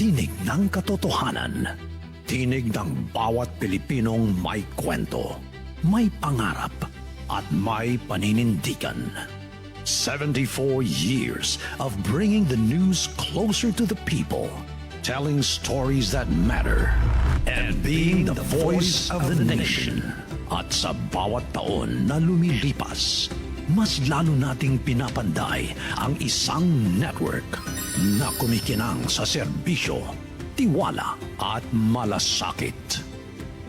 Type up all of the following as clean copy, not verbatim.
Tinig ng katotohanan. Tinig ng bawat Pilipinong may kwento, may pangarap, at may paninindigan. 74 years of bringing the news closer to the people, telling stories that matter, and being the voice of the nation. At sa bawat taon na lumilipas, mas lalo nating pinapanday ang isang network na kumikinang sa serbisyo, tiwala at malasakit.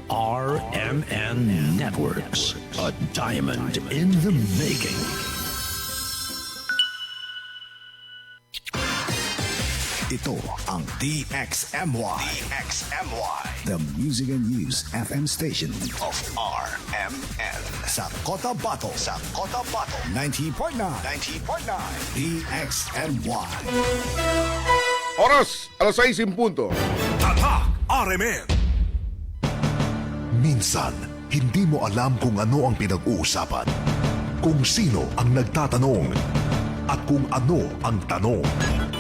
RMN Networks, a diamond in the making. Ito ang DXMY. The Music and News FM station of RMN. Sa Cotabato. 90.9. DXMY. Oras, alas 6 in punto. Tatak RMN. Minsan, hindi mo alam kung ano ang pinag-uusapan, kung sino ang nagtatanong, at kung ano ang tanong.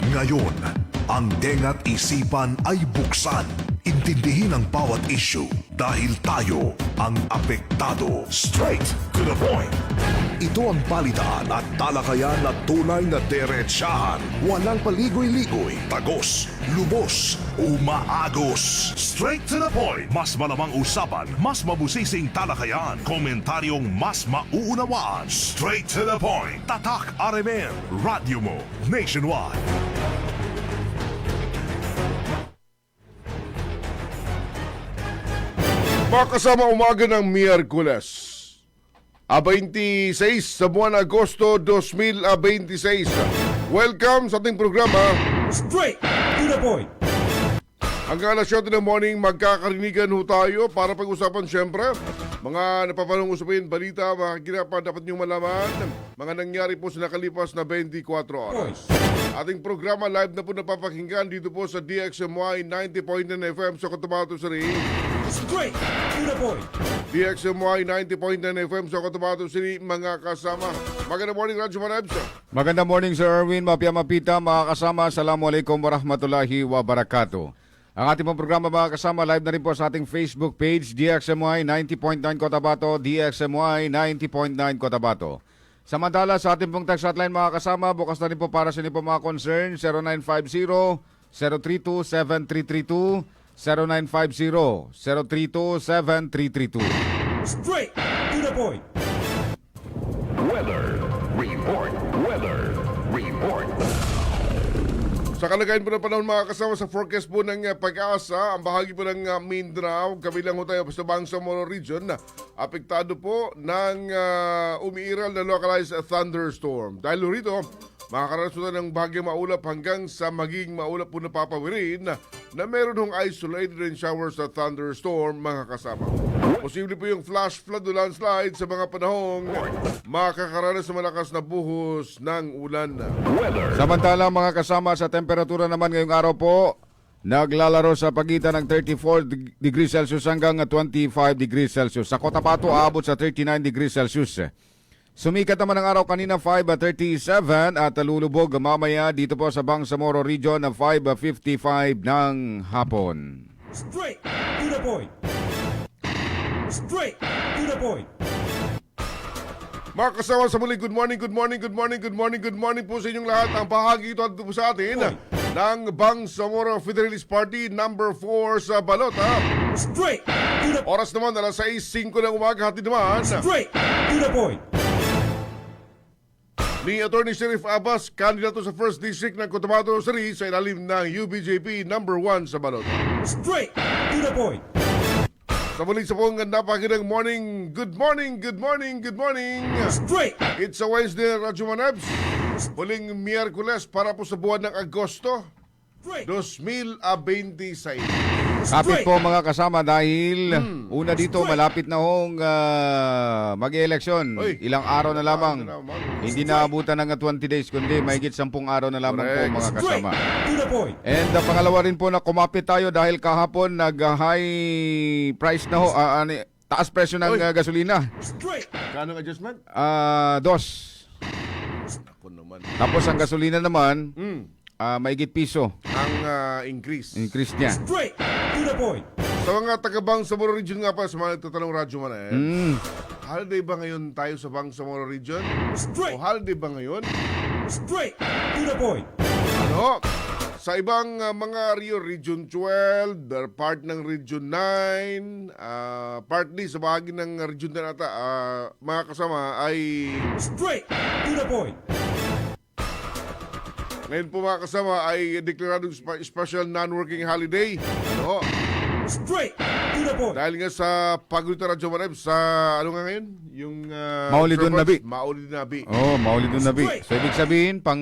Ngayon, ang tenga't isipan ay buksan. Intindihin ang bawat issue dahil tayo ang apektado. Straight to the point. Ito ang balitaan at talakayan na tunay na diretsahan. Walang paligoy-ligoy, tagos, lubos, umaagos. Straight to the point. Mas malamang usapan, mas mabusising talakayan, komentaryong mas mauunawaan. Straight to the point. Tatak RMN. Radio mo nationwide. Mga kasama, umaga ng Miyerkules, 26 sa buwan Agosto 2026. Welcome sa ating programa Straight to the point. hanggang alas 7 ng morning. Magkakarinigan ho tayo para pag-usapan siyempre mga napapanong usapin, balita, mga kinapa dapat niyong malaman, mga nangyari po sa nakalipas na 24 oras. Ating programa live na po napapakinggan dito po sa DXMY 90.9 FM sa Cotabato City. Straight to the point. DXMY 90.9 FM sa Cotabato City, mga kasama. Magandang morning, Radyo Manabs. Magandang morning, Sir Erwin, Mapia Mapita, mga kasama. Assalamualaikum warahmatullahi wabarakatuh. Ang ating pong programa, mga kasama, live na rin po sa ating Facebook page, DXMY 90.9 Cotabato, DXMY 90.9 Cotabato. Samantala, sa ating pong text hotline, mga kasama, bukas na rin po para sa inyo po mga concern, 0950-032-7332, 0950-032-7332. Straight to the point. Weather report. Sa kalagayan po ng panahon, mga kasama, sa forecast po ng Pag-asa, ang bahagi po ng Mindanao, kabilang po tayo sa Bangsamoro Region, apektado po ng umiiral na localized thunderstorm. Dahil rito, makakarasunan ng bahagyang maulap hanggang sa maging maulap po na papawirin na meron hong isolated rain showers at thunderstorm, mga kasama. Posible po yung flash flood o landslide sa mga panahong makakaranas sa malakas na buhos ng ulan. Samantala, mga kasama, sa temperatura naman ngayong araw po, naglalaro sa pagitan ng 34 degrees Celsius hanggang 25 degrees Celsius. Sa Cotabato, aabot sa 39 degrees Celsius. Sumikat naman ang araw kanina 5:37 at lulubog mamaya dito po sa Bangsamoro Region na 5:55 ng hapon. Straight to the point. Straight to the point. Mga kasama, sa muli, good morning po sa inyong lahat. Ang bahagi ito po sa atin ng Bangsamoro Federalist Party number 4 sa balot. Straight to the point. Oras naman, alas 6:05 ng umaga, hatid naman Straight to the point. ni Attorney Sheriff Abbas, kandidato sa 1st District ng Cotabato City sa ilalim ng UBJP number 1 sa balot. Straight to the point. Sa muli sa pong napakagandang morning. Good morning. Straight. It's a Wednesday, Radyo Manabs. Huling Miyerkules para po sa buwan ng Agosto Straight. 2026. Kapit po, mga kasama, dahil una dito, malapit na hong mag-eleksyon. Uy. Ilang araw na lamang. Naman. Hindi naabutan ng 20 days, kundi mahigit 10 araw na lamang po, Correct. mga Straight kasama. to the point. And pangalawa rin po na kumapit tayo dahil kahapon nag-high price na ho, taas presyo ng Uy. gasolina. Straight. Kanong adjustment? Dos. Ako naman. Tapos ang gasolina naman, Maigit piso. ang increase. Increase niya. Straight to the point. Sa mga taga-Bangsamoro Region nga pa, sa mga nagtatanong Radyo Manan, Mm. holiday ba ngayon tayo sa Bangsamoro Region? O Straight. holiday ba ngayon? Straight to the point. Ano? Sa ibang mga Region 12, part ng Region 9, partly sa bahagi ng Region 10 ata, mga kasama ay Straight to the point. ngayon po mga kasama ay deklaradong special non-working holiday. Ano? Straight to the point. Dahil nga sa Pagulita Radyo Maneb sa ano nga ngayon? Yung Maulidun Nabi. Maulidun Nabi. Oh, Maulidun Nabi. So, ibig sabihin, pang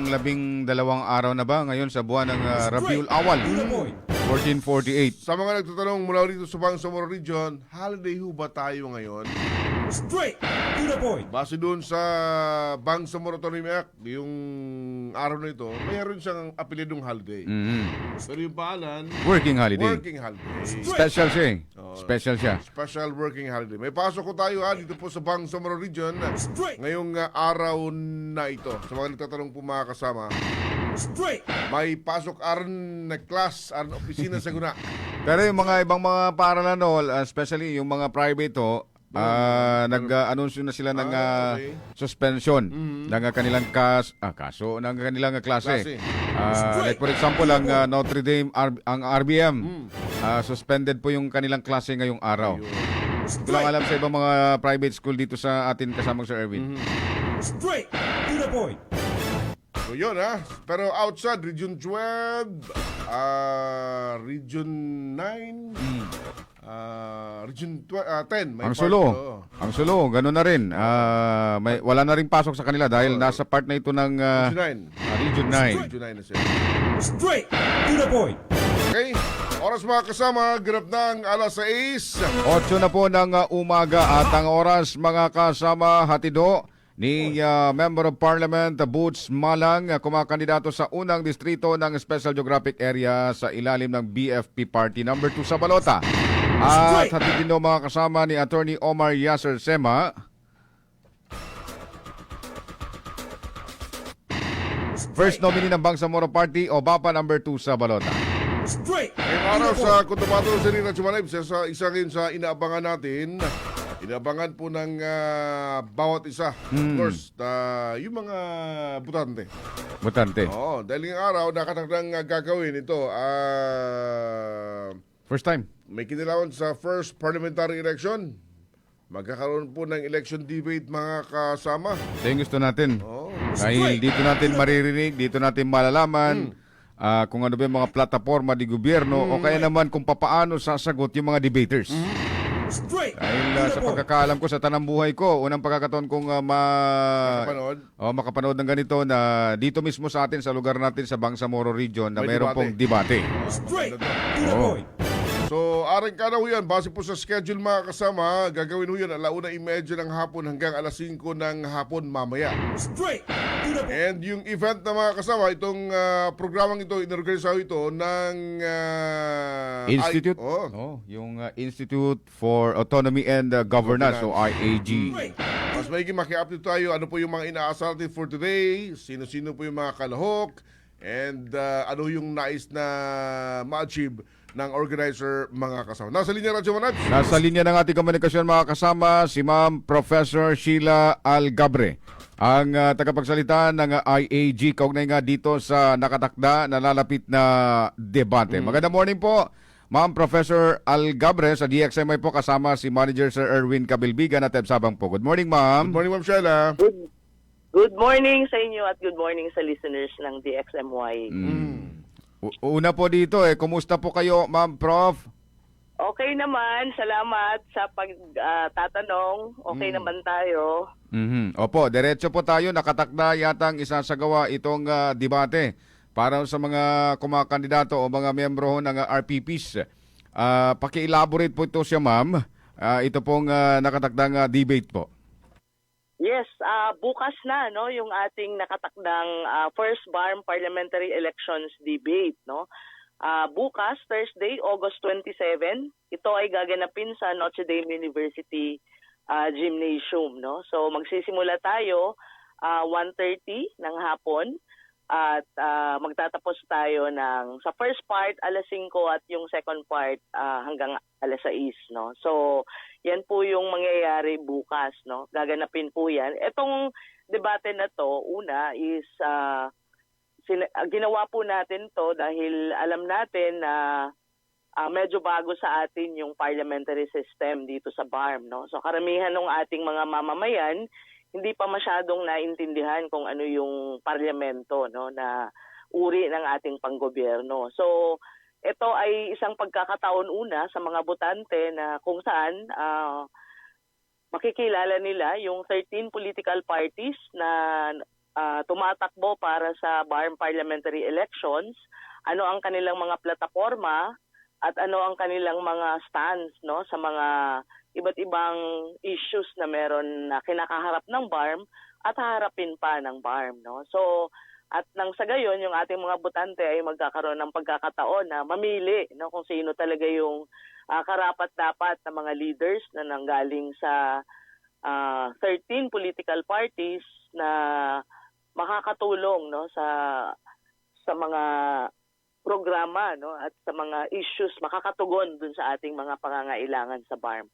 12 araw na ba ngayon sa buwan ng Rabiul Awal, To the point. 1448. Sa mga nagtatanong mula dito sa Bangsamoro Region, holiday ho ba tayo ngayon? Straight to the point. Base doon sa Bangsamoro Autonomy Act, yung araw na ito, mayroon siyang apelidong holiday. Mhm. Pero yung pangalan, Working holiday. working holiday. Special siya eh. Special siya. Special working holiday. May pasok ko tayo dito po sa Bangsamoro Region Straight. ngayong araw na ito. Sa mga nagtatanong po mga kasama, Straight. may pasok aron na class, aron opisina sa guna. Pero yung mga ibang mga paaralan, especially yung mga private nag-anunsyo na sila ng okay. suspension ng kanilang kaso, ng kanilang Klase. klase. Like for example, ang Notre Dame, ang RBM, suspended po yung kanilang klase ngayong araw. Ito lang alam sa ibang mga private school dito sa atin kasamang Sir Erwin. Straight to the point. So yun Pero outside, Region 12, Region 9, Region 10. May Ang part, Sulu, oo. ang Sulu, gano'n na rin. Wala na rin pasok sa kanila dahil nasa part na ito ng Region 9. Region 9. Region 9 na sila. Straight to the point. Okay, oras mga kasama, ganap ng alas 6. 8 na po ng umaga at ang oras mga kasama hatido ni Member of Parliament Boots Malang, kumakandidato sa unang distrito ng Special Geographic Area sa ilalim ng BFP Party number 2 sa Balota. At hatid din mga kasama ni Attorney Omar Yasser Sema. First nominee ng Bangsamoro Party o BAPA number 2 sa Balota. Straight. Ngayong araw sa Cotabato sa Rina Chumalib, isa rin sa inaabangan natin. Inabangan po ng bawat isa. Of course, yung mga butante. Butante. Oo, dahil ngayong araw, nakatakdang gagawin ito. First time. May kinalaman sa first parliamentary election. Magkakaroon po ng election debate mga kasama. Ito yung gusto natin. Oo. Dahil dito natin maririnig, dito natin malalaman kung ano ba yung mga plataforma di gobyerno o kaya naman kung papaano sasagot yung mga debaters. Straight. Dahil sa pagkakaalam ko sa tanang buhay ko, unang pagkakataon kong Kapanood. makapanood ng ganito na dito mismo sa atin, sa lugar natin sa Bangsamoro Region na May mayroon debate. pong debate. Straight Maganda to. to the Oo. point. So, aring ka na ho yan. Base po sa schedule mga kasama, gagawin ho yan 1:30 ng hapon hanggang 5 ng hapon mamaya. Straight to the point. And yung event na mga kasama, itong programang ito, inorganisaw ito ng Institute? Yung Institute for Autonomy and Governance o IAG. Straight. Mas maigi maki-update tayo ano po yung mga inaasal natin for today, sino-sino po yung mga kalahok, and ano yung nais na ma-achieve ng organizer mga kasama. Nasa linya Radyo Manat. Nasa linya ng ating komunikasyon mga kasama, si Ma'am Professor Sheila Algabre, ang tagapagsalita ng IAG, kaugnay nga dito sa nakatakda na lalapit na debate. Magandang morning po, Ma'am Professor Algabre, sa DXMI po kasama si Manager Sir Erwin Cabilbigan at Sabang po. Good morning, Good Ma'am. morning, Ma'am Sheila. Good morning sa inyo at good morning sa listeners ng DXMY. Una po dito, kumusta po kayo, Ma'am Prof? Okay naman, salamat sa pagtatanong. Okay naman tayo. Opo, diretso po tayo. Nakatakda yatang isasagawa itong debate para sa mga kumakandidato o mga miyembro ng RPPs. Paki-elaborate po ito siya, ma'am. Ito pong nakatakdang debate po. Yes, bukas na no yung ating nakatakdang first BARM parliamentary elections debate no. Bukas Thursday, August 27, ito ay gaganapin sa Notre Dame University Gymnasium no. So magsisimula tayo 1:30 ng hapon at magtatapos tayo ng sa first part alas 5 at yung second part hanggang alas 6, no. So yan po yung mangyayari bukas, no. Gaganapin po yan. Etong debate na to, una is ginawa po natin to dahil alam natin na medyo bago sa atin yung parliamentary system dito sa BARM, no. So karamihan ng ating mga mamamayan hindi pa masyadong naintindihan kung ano yung parlamento, no, na uri ng ating panggobyerno. So ito ay isang pagkakataon una sa mga botante na kung saan makikilala nila yung 13 political parties na tumatakbo para sa BARM parliamentary elections, ano ang kanilang mga plataforma at ano ang kanilang mga stance, no, sa mga iba't ibang issues na meron na kinakaharap ng BARM at haharapin pa ng BARM, no. So at nang sa gayon yung ating mga botante ay magkakaroon ng pagkakataon na mamili, no, kung sino talaga yung karapat-dapat na mga leaders na nanggaling sa 13 political parties na makakatulong, no, sa mga programa, no, at sa mga issues makakatugon dun sa ating mga pangangailangan sa BARM.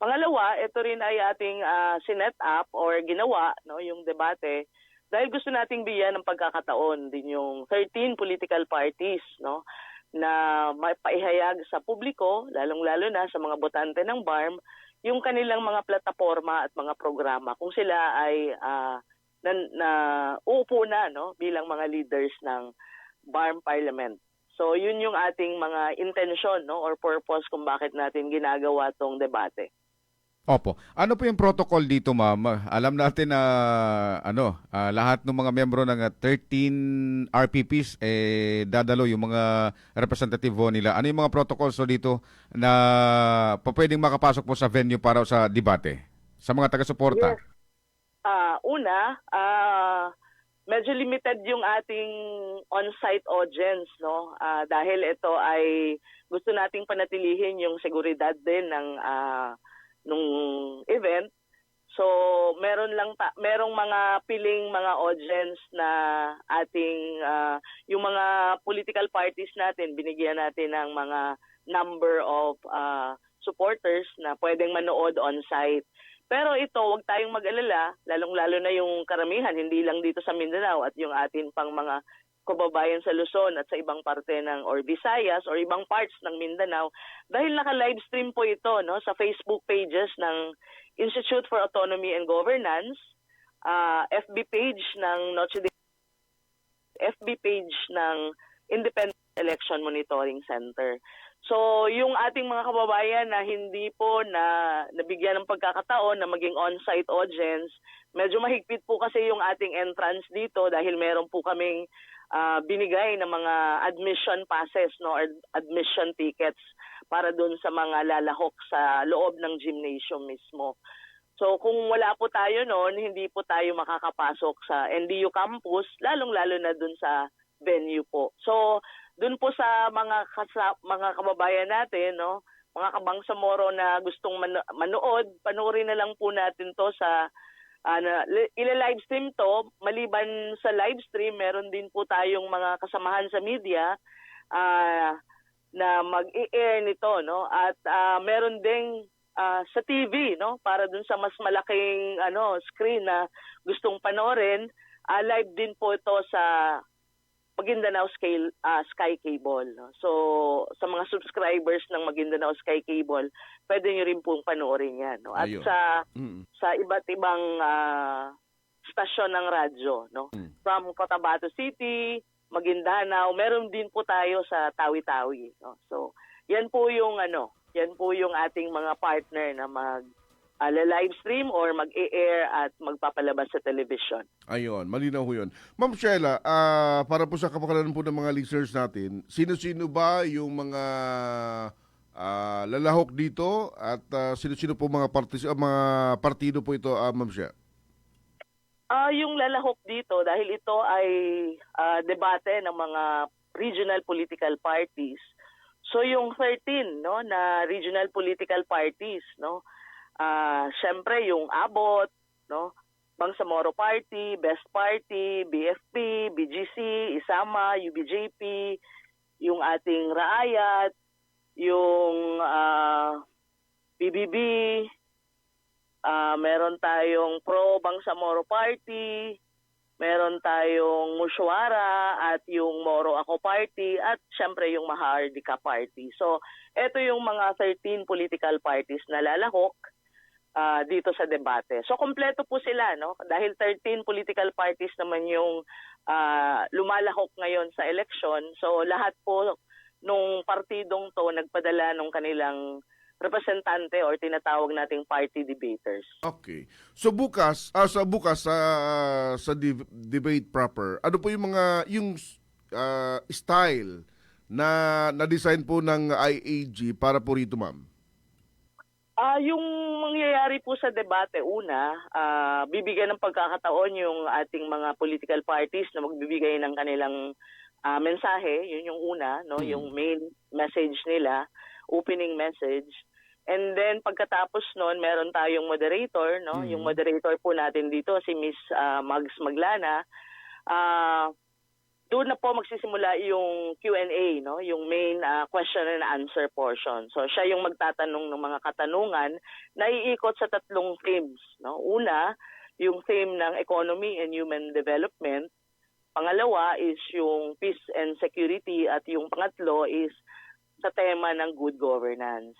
Pangalawa, ito rin ay ating sinet up or ginawa, no, yung debate dahil gusto nating bigyan ng pagkakataon din yung 13 political parties, no, na mapaihayag sa publiko, lalong-lalo na sa mga botante ng BARM, yung kanilang mga plataforma at mga programa kung sila ay uupo na, no, bilang mga leaders ng BARM Parliament. So yun yung ating mga intention, no, or purpose kung bakit natin ginagawa tong debate. Opo. Ano po yung protocol dito, ma'am? Alam natin na lahat ng mga membro ng 13 RPPs dadalo yung mga representative nila. Ano yung mga protocols dito na pwedeng makapasok po sa venue para sa debate sa mga taga-suporta? Yes. Una, medyo limited yung ating on-site audience, no? Dahil ito ay gusto nating panatilihin yung seguridad din ng nung event. So merong mga piling mga audience na ating yung mga political parties natin, binigyan natin ng mga number of supporters na pwedeng manood on-site. Pero ito, huwag tayong mag-alala, lalong-lalo na yung karamihan, hindi lang dito sa Mindanao at yung atin pang mga kababayan sa Luzon at sa ibang parte ng or Visayas or ibang parts ng Mindanao dahil naka-livestream po ito, no, sa Facebook pages ng Institute for Autonomy and Governance, FB page ng FB page ng Independent Election Monitoring Center. So, yung ating mga kababayan na hindi po nabigyan ng pagkakataon na maging on-site audience, medyo mahigpit po kasi yung ating entrance dito dahil meron po kaming binigay na mga admission passes, no, or admission tickets para doon sa mga lalahok sa loob ng gymnasium mismo. So, kung wala po tayo noon, hindi po tayo makakapasok sa NDU campus, lalong-lalo na doon sa venue po. So, doon po sa mga kababayan natin, no, mga kabangsamoro na gustong manood, panoorin na lang po natin to sa ila-livestream to. Maliban sa livestream, meron din po tayong mga kasamahan sa media na mag-i-air nito, no, at meron ding sa TV, no, para dun sa mas malaking screen na gustong panoorin, live din po ito sa Maguindanao Sky Cable, no? So, sa mga subscribers ng Maguindanao Sky Cable, pwede nyo rin pong panoorin yan, no? At sa iba't ibang stasyon ng radyo, no? From Cotabato City, Maguindanao, meron din po tayo sa Tawi-Tawi, no? So, yan po yung ating mga partner na livestream or mag-e-air at magpapalabas sa television. Ayun, malinaw ho yun. Ma'am Sheila, para po sa kapakanan po ng mga listeners natin, sino-sino ba yung mga lalahok dito at sino-sino po mga partido po ito, Ma'am Sheila? Yung lalahok dito, dahil ito ay debate ng mga regional political parties. So yung 13, no, na regional political parties, no, siyempre yung ABOT, no, Bangsamoro Party, Best Party, BFP, BGC, Isama, UBJP, yung ating Raayat, yung PBB, meron tayong Pro Bangsamoro Party, meron tayong Musyawara at yung Moro Ako Party at syempre yung Mahahardika Party. So, ito yung mga 13 political parties na lalahok dito sa debate. So, kompleto po sila, no? Dahil 13 political parties naman yung lumalahok ngayon sa election. So, lahat po nung partidong to nagpadala nung kanilang representante or tinatawag nating party debaters. Okay. So bukas, sa debate proper, ano po yung mga style na design po ng IAG para po rito, ma'am? Yung mangyayari po sa debate, una, bibigyan ng pagkakataon yung ating mga political parties na magbibigay ng kanilang mensahe. Yun yung una, no? Yung main message nila, opening message. And then pagkatapos noon, meron tayong moderator, no? Yung moderator po natin dito si Miss Mags Maglana. Doon na po magsisimula yung Q&A, no? Yung main question and answer portion. So siya yung magtatanong ng mga katanungan na iikot sa tatlong themes, no? Una, yung theme ng economy and human development. Pangalawa is yung peace and security at yung pangatlo is sa tema ng good governance.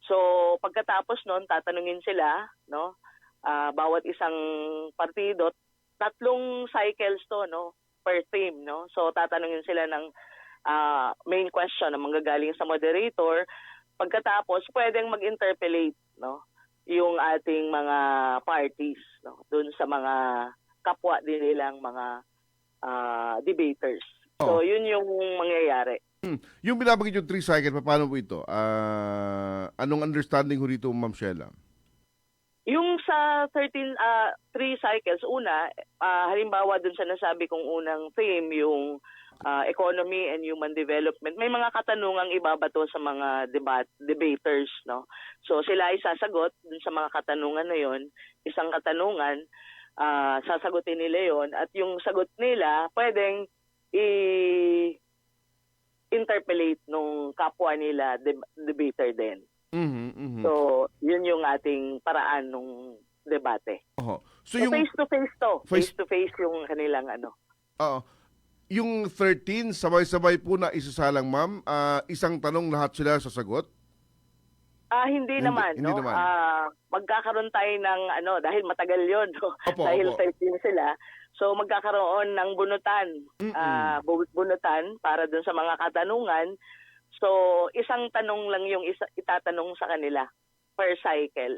So, pagkatapos noon, tatanungin sila, no? Bawat isang partido, tatlong cycles to, no? Per theme, no? So, tatanungin sila ng main question na manggagaling sa moderator. Pagkatapos, pwedeng mag-interpellate, no? Yung ating mga parties, no? Doon sa mga kapwa din nilang mga debaters. So, yun yung mangyayari. Yung binabanggit yung 3 cycle, paano po ito? Anong understanding ho rito, Ma'am Sheila? Yung sa 3 cycles, una, halimbawa dun sa nasabi kong unang theme, yung economy and human development, may mga katanungang ibabato sa mga debaters, no? So sila ay sasagot dun sa mga katanungan na yon, isang katanungan, sasagutin nila yon, at yung sagot nila pwedeng interpellate nung kapwa nila debater din. So, yun yung ating paraan nung debate. So yung face-to-face to. Face-to-face yung kanilang ano. Yung 13, sabay-sabay po na isasalang, ma'am. Isang tanong lahat sila sasagot? Hindi naman, no? Naman. Magkakaroon tayo ng dahil matagal 'yon, no? Dahil 13 sila. So magkakaroon ng bunutan. Bunutan para dun sa mga katanungan. So isang tanong lang yung itatanong sa kanila per cycle.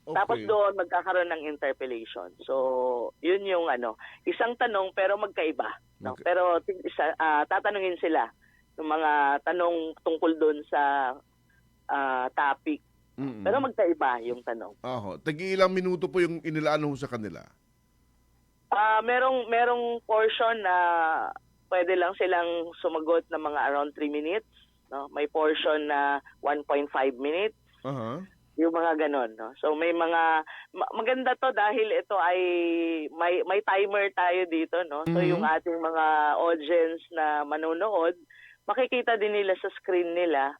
Okay. Tapos doon magkakaroon ng interpellation. So yun yung isang tanong pero magkaiba, no? Okay. Pero tatanungin sila ng mga tanong tungkol doon sa topic. Pero magkaiba yung tanong. Tagi-ilang minuto po yung inilaan ho sa kanila? Merong portion na pwede lang silang sumagot ng mga around 3 minutes, no? May portion na 1.5 minutes. Yung mga ganon, no? So may mga maganda to dahil ito ay may timer tayo dito, no? So yung ating mga audience na manonood, makikita din nila sa screen nila,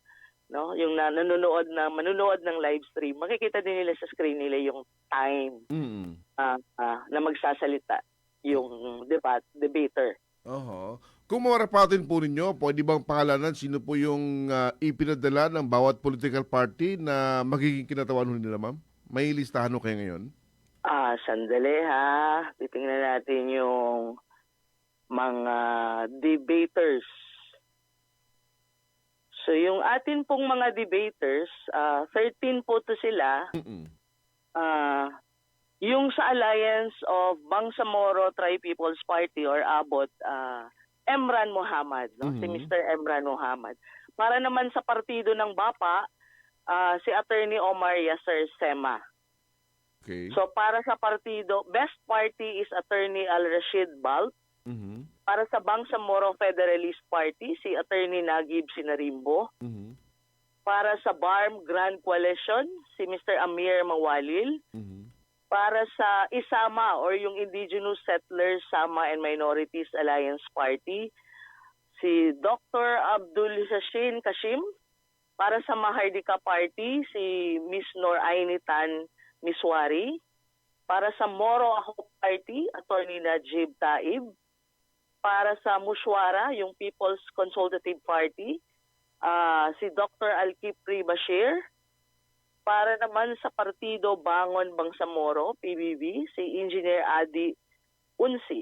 no? Yung manonood ng live stream, makikita din nila sa screen nila yung time na magsasalita yung debater. Kung marapatin po ninyo, pwede bang pangalanan sino po yung ipinadala ng bawat political party na magiging kinatawan nila, ma'am? May listahan ho kayo ngayon? Sandali ha. Titingnan natin yung mga debaters. So yung atin pong mga debaters, 13 po to sila. Yung sa Alliance of Bangsamoro Tri-People's Party or ABOT, Emran Muhammad, no? Si Mr. Emran Muhammad. Para naman sa partido ng BAPA, si Attorney Omar Yasser Sema. Okay. So para sa partido, Best Party is Attorney Al-Rashid Balt. Para sa Bangsamoro Federalist Party, si Attorney Nagib Sinarimbo. Para sa BARM Grand Coalition, si Mr. Amir Mawalil. Para sa ISAMA or yung Indigenous Settlers, Sama and Minorities Alliance Party, si Dr. Abdul Hashim Kashim. Para sa Mahardika Party, si Miss Nor Ainitan Miswari. Para sa Moro Ako Party, Attorney Najib Taib. Para sa Mushwara, yung People's Consultative Party, si Dr. Alkipri Bashir. Para naman sa Partido Bangon Bangsamoro, PBB, si Engineer Adi Unsi.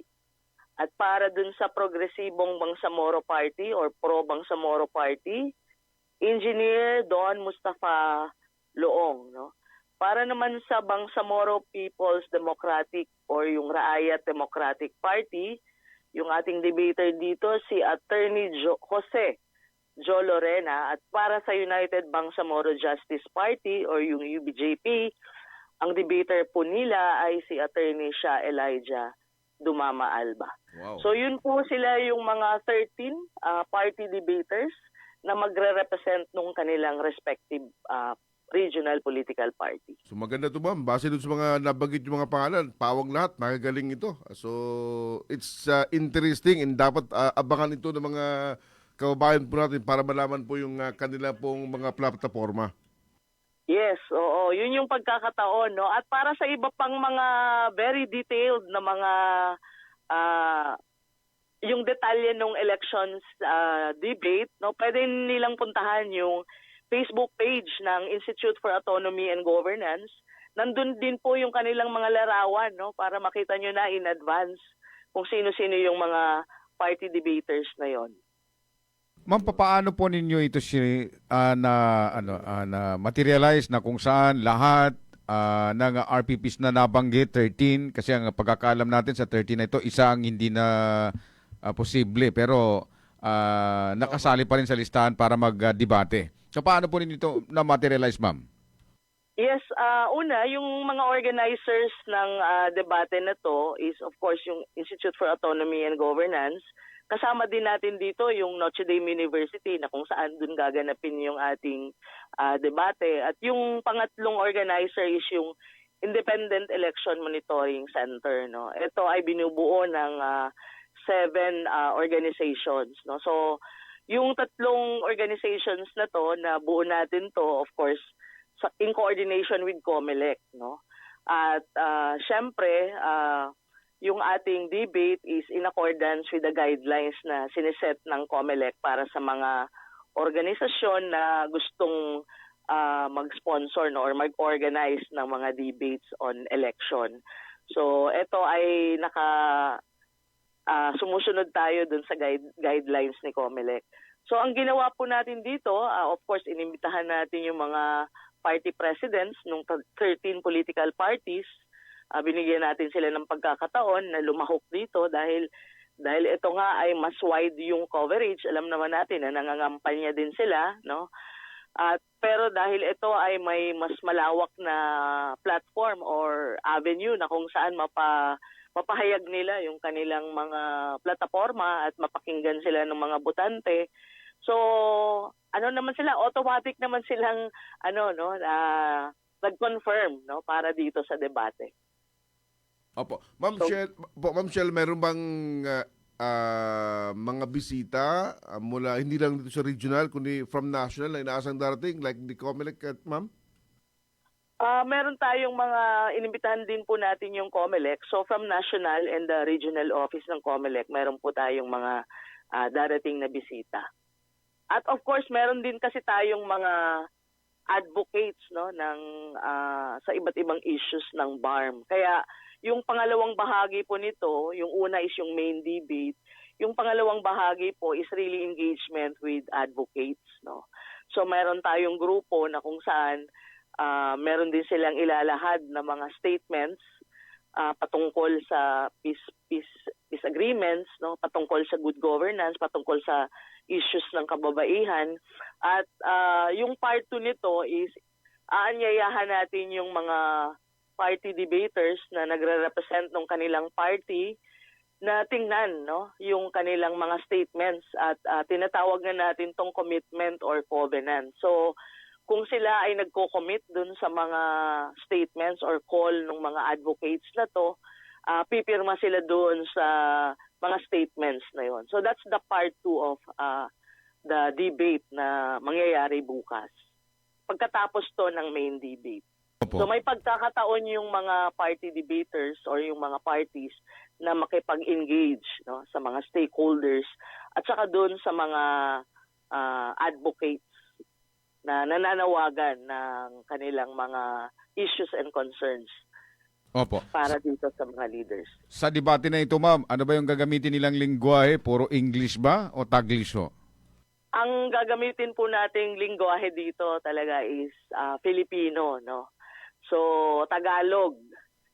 At para dun sa Progresibong Bangsamoro Party or Pro Bangsamoro Party, Engineer Don Mustafa Loong. No? Para naman sa Bangsamoro People's Democratic or yung Raayat Democratic Party, yung ating debater dito si Attorney Jose Jo Lorena. At para sa United Bangsamoro Justice Party or yung UBJP, ang debater po nila ay si Attorney Shah Elijah Dumama Alba. Wow. So yun po sila yung mga 13 party debaters na magre-represent nung kanilang respective regional political party. So maganda to, ma'am. Base dun sa mga nabanggit yung mga pangalan, pawang lahat, magagaling ito. So it's interesting and dapat abangan ito ng mga kababayan po natin para malaman po yung kanila pong mga plataforma. Yes, oo. Yun yung pagkakataon, no? At para sa iba pang mga very detailed na mga yung detalye ng elections debate, no? Pwede nilang puntahan yung Facebook page ng Institute for Autonomy and Governance. Nandun din po yung kanilang mga larawan, no? Para makita nyo na in advance kung sino-sino yung mga party debaters na yon. Ma'am, paano po ninyo ito na materialize na kung saan lahat ng RPPs na nabanggit, 13, kasi ang pagkakaalam natin sa 13 na ito, isa ang hindi na posible, pero nakasali pa rin sa listahan para magdebate. So paano po ninyo ito na-materialize, ma'am? Yes, una, yung mga organizers ng debate na to is of course yung Institute for Autonomy and Governance. Kasama din natin dito yung Notre Dame University na kung saan dun gaganapin yung ating debate. At yung pangatlong organizer is yung Independent Election Monitoring Center. No? Ito ay binubuo ng 7 organizations. No? So yung tatlong organizations na to, na buo natin to, of course, in coordination with COMELEC. No? At syempre, yung ating debate is in accordance with the guidelines na siniset ng COMELEC para sa mga organisasyon na gustong mag-sponsor, no, or mag-organize ng mga debates on election. So ito ay sumusunod tayo dun sa guidelines ni COMELEC. So ang ginawa po natin dito, of course, inimbitahan natin yung mga party presidents ng 13 political parties. Binigyan natin sila ng pagkakataon na lumahok dito dahil ito nga ay mas wide yung coverage. Alam naman natin na nangangampanya din sila, no? Pero dahil ito ay may mas malawak na platform or avenue na kung saan mapahayag nila yung kanilang mga plataforma at mapakinggan sila ng mga botante. So, naman sila, automatic naman silang nag-confirm, no, para dito sa debate. Opo. Ma'am Shell, meron bang mga bisita mula hindi lang dito sa regional kundi from national na inaasang darating like the COMELEC, ma'am? Meron tayong mga inimbitahan din po natin yung COMELEC. So from national and the regional office ng COMELEC, meron po tayong mga darating na bisita. At of course, meron din kasi tayong mga advocates, no, ng sa iba't ibang issues ng BARM. Kaya yung pangalawang bahagi po nito, yung una is yung main debate. Yung pangalawang bahagi po is really engagement with advocates, no. So meron tayong grupo na kung saan meron din silang ilalahad na mga statements patungkol sa peace agreements, no, patungkol sa good governance, patungkol sa issues ng kababaihan. At yung part 2 nito is aanyayahan natin yung mga party debaters na nagre-represent ng kanilang party na tingnan no yung kanilang mga statements at tinatawag na natin tong commitment or covenant. So kung sila ay nagko-commit dun sa mga statements or call ng mga advocates na to, pipirma sila doon sa mga statements na yon. So that's the part 2 of the debate na mangyayari bukas. Pagkatapos to ng main debate. Opo. So may pagkakataon yung mga party debaters or yung mga parties na makipag-engage no, sa mga stakeholders at saka doon sa mga advocates na nananawagan ng kanilang mga issues and concerns Opo. para dito sa mga leaders. Sa debate na ito, ma'am, ano ba yung gagamitin nilang lingwahe? Puro English ba o Taglish ho? Ang gagamitin po nating lingwahe dito talaga is Filipino, no? So Tagalog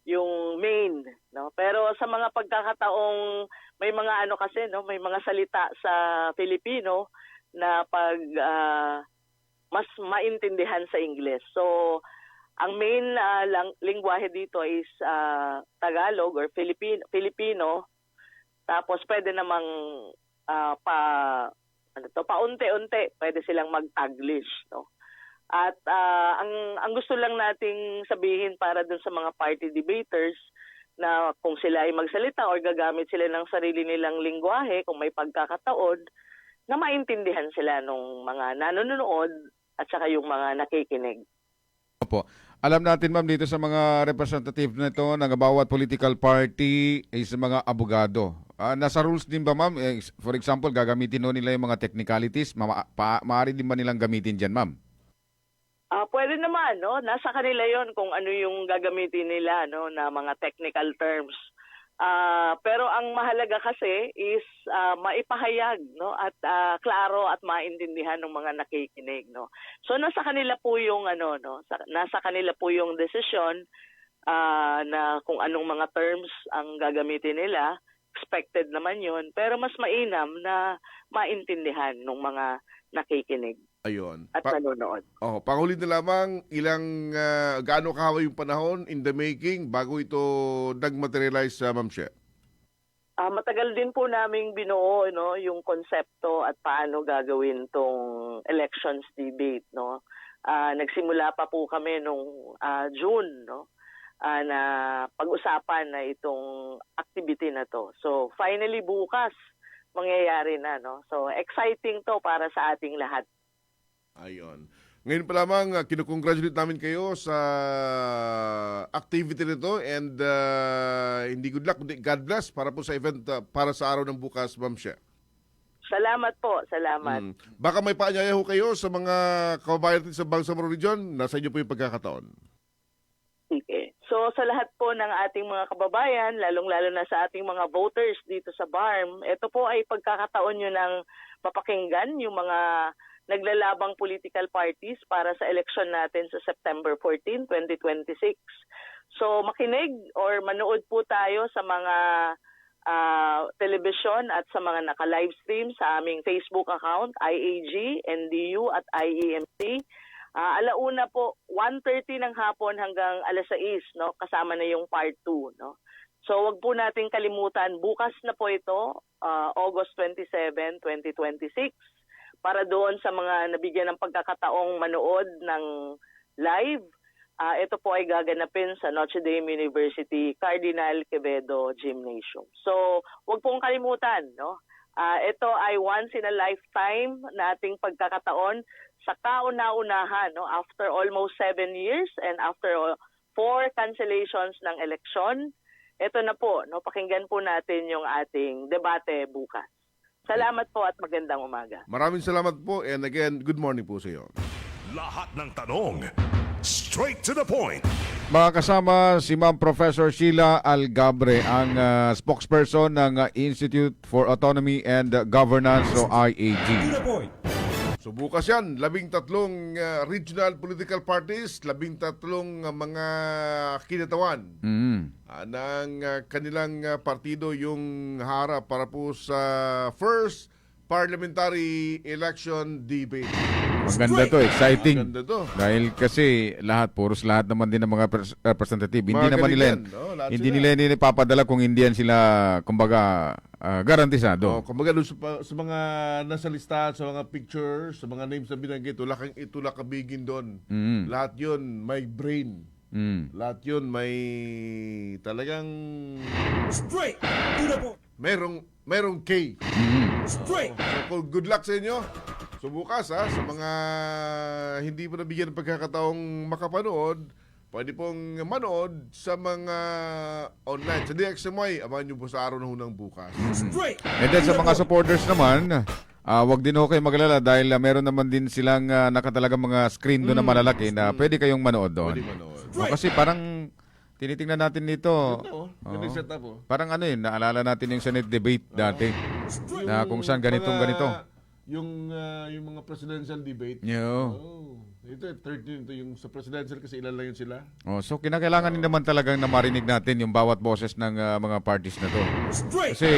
yung main, no? Pero sa mga pagkakataong may mga ano kasi, no, may mga salita sa Filipino na pag mas maintindihan sa Ingles. So ang main lingwahe dito is Tagalog or Filipino. Tapos pwede namang paunti-unti pwede silang mag-Taglish, no? At ang gusto lang nating sabihin para dun sa mga party debaters na kung sila ay magsalita or gagamit sila ng sarili nilang lingwahe, kung may pagkakataon, na maintindihan sila nung mga nanonood at saka yung mga nakikinig. Opo. Alam natin, ma'am, dito sa mga representative na ito ng bawat political party is mga abogado. Nasa rules din ba, ma'am? For example, gagamitin nila yung mga technicalities. Maaari din ba nilang gamitin dyan, ma'am? Pwede naman, no? Nasa kanila yon kung ano yung gagamitin nila, no, na mga technical terms. Pero ang mahalaga kasi is maipahayag, no, at klaro at maintindihan ng mga nakikinig, no. So nasa kanila po yung nasa kanila po yung desisyon na kung anong mga terms ang gagamitin nila. Expected naman yun, pero mas mainam na maintindihan ng mga nakikinig Ayun. at nanonood. Panghuli na lamang, gaano kahaba yung panahon in the making bago ito nag-materialize, Ma'am She? Matagal din po naming binuo, no, yung konsepto at paano gagawin tong elections debate, no. Nagsimula pa po kami nung June, no, na pag-usapan na itong activity na to. So finally bukas mangyayari na, no. So exciting to para sa ating lahat. Ayun. Ngayon pa lamang, kinukongratulate namin kayo sa activity nito and hindi good luck, kundi God bless para po sa event, para sa araw ng bukas, Ma'am She. Salamat po, salamat. Baka may paanyaya ho kayo sa mga kababayan natin sa Bangsamoro Region, nasa inyo po yung pagkakataon. Okay. So sa lahat po ng ating mga kababayan, lalong-lalo na sa ating mga voters dito sa BARM, ito po ay pagkakataon nyo ng mapakinggan yung mga naglalabang political parties para sa election natin sa September 14, 2026. So makinig or manood po tayo sa mga television at sa mga naka-livestream sa aming Facebook account, IAG, NDU at IEMC. Alauna po, 1:30 ng hapon hanggang 6:00, no? Kasama na yung part 2, no? So wag po nating kalimutan, bukas na po ito, August 27, 2026. Para doon sa mga nabigyan ng pagkakataong manood ng live, ito po ay gaganapin sa Notre Dame University Cardinal Quevedo Gymnasium. So, wag pong kalimutan, no? Ito ay once in a lifetime nating pagkakataon sa kauna-unahan, no? After almost 7 years and after 4 cancellations ng eleksyon, ito na po, no? Pakinggan po natin yung ating debate bukas. Salamat po at magandang umaga. Maraming salamat po and again, good morning po sa iyo. Lahat ng tanong, straight to the point. Mga kasama si Ma'am Professor Sheila Algabre, ang spokesperson ng Institute for Autonomy and Governance o IAG. To the point. So bukas yan, 13 regional political parties, 13 mga kinatawan ng kanilang partido yung harap para po sa first parliamentary election debate. Maganda to, exciting. Maganda to. Dahil kasi lahat naman din ng mga representative. Hindi Mga naman nila galing yan, no? Lahat hindi sila. nila yan ipapadala kung hindi yan sila kumbaga garantisado. Kumbaga doon sa mga nasa listahan, sa mga pictures, sa mga names na binanggit, wala kang kabigin doon. Lahat yun may brain. Lahat yun may talagang Straight to the point. merong K. Straight. So, good luck sa inyo. So bukas sa mga hindi po nabigyan ng pagkakataong makapanood, pwede pong manood sa mga online. Sa DXMY, abangan nyo po sa araw na hunang bukas. Straight. And then sa mga supporters naman, wag din ho kayo maglala dahil meron naman din silang nakatalagang mga screen doon na malalaki na pwede kayong manood doon. Pwede manood. Kasi parang tinitingnan natin dito. Ganda yung setup oh. Parang naalala natin yung Senate debate dati na kung saan ganitong ganito. Yung mga presidential debate. Yo. Ito 13 ito yung sa presidential kasi ilan lang yun sila. So kinakailangan din naman talagang na marinig natin yung bawat boses ng mga parties na to. Straight. Kasi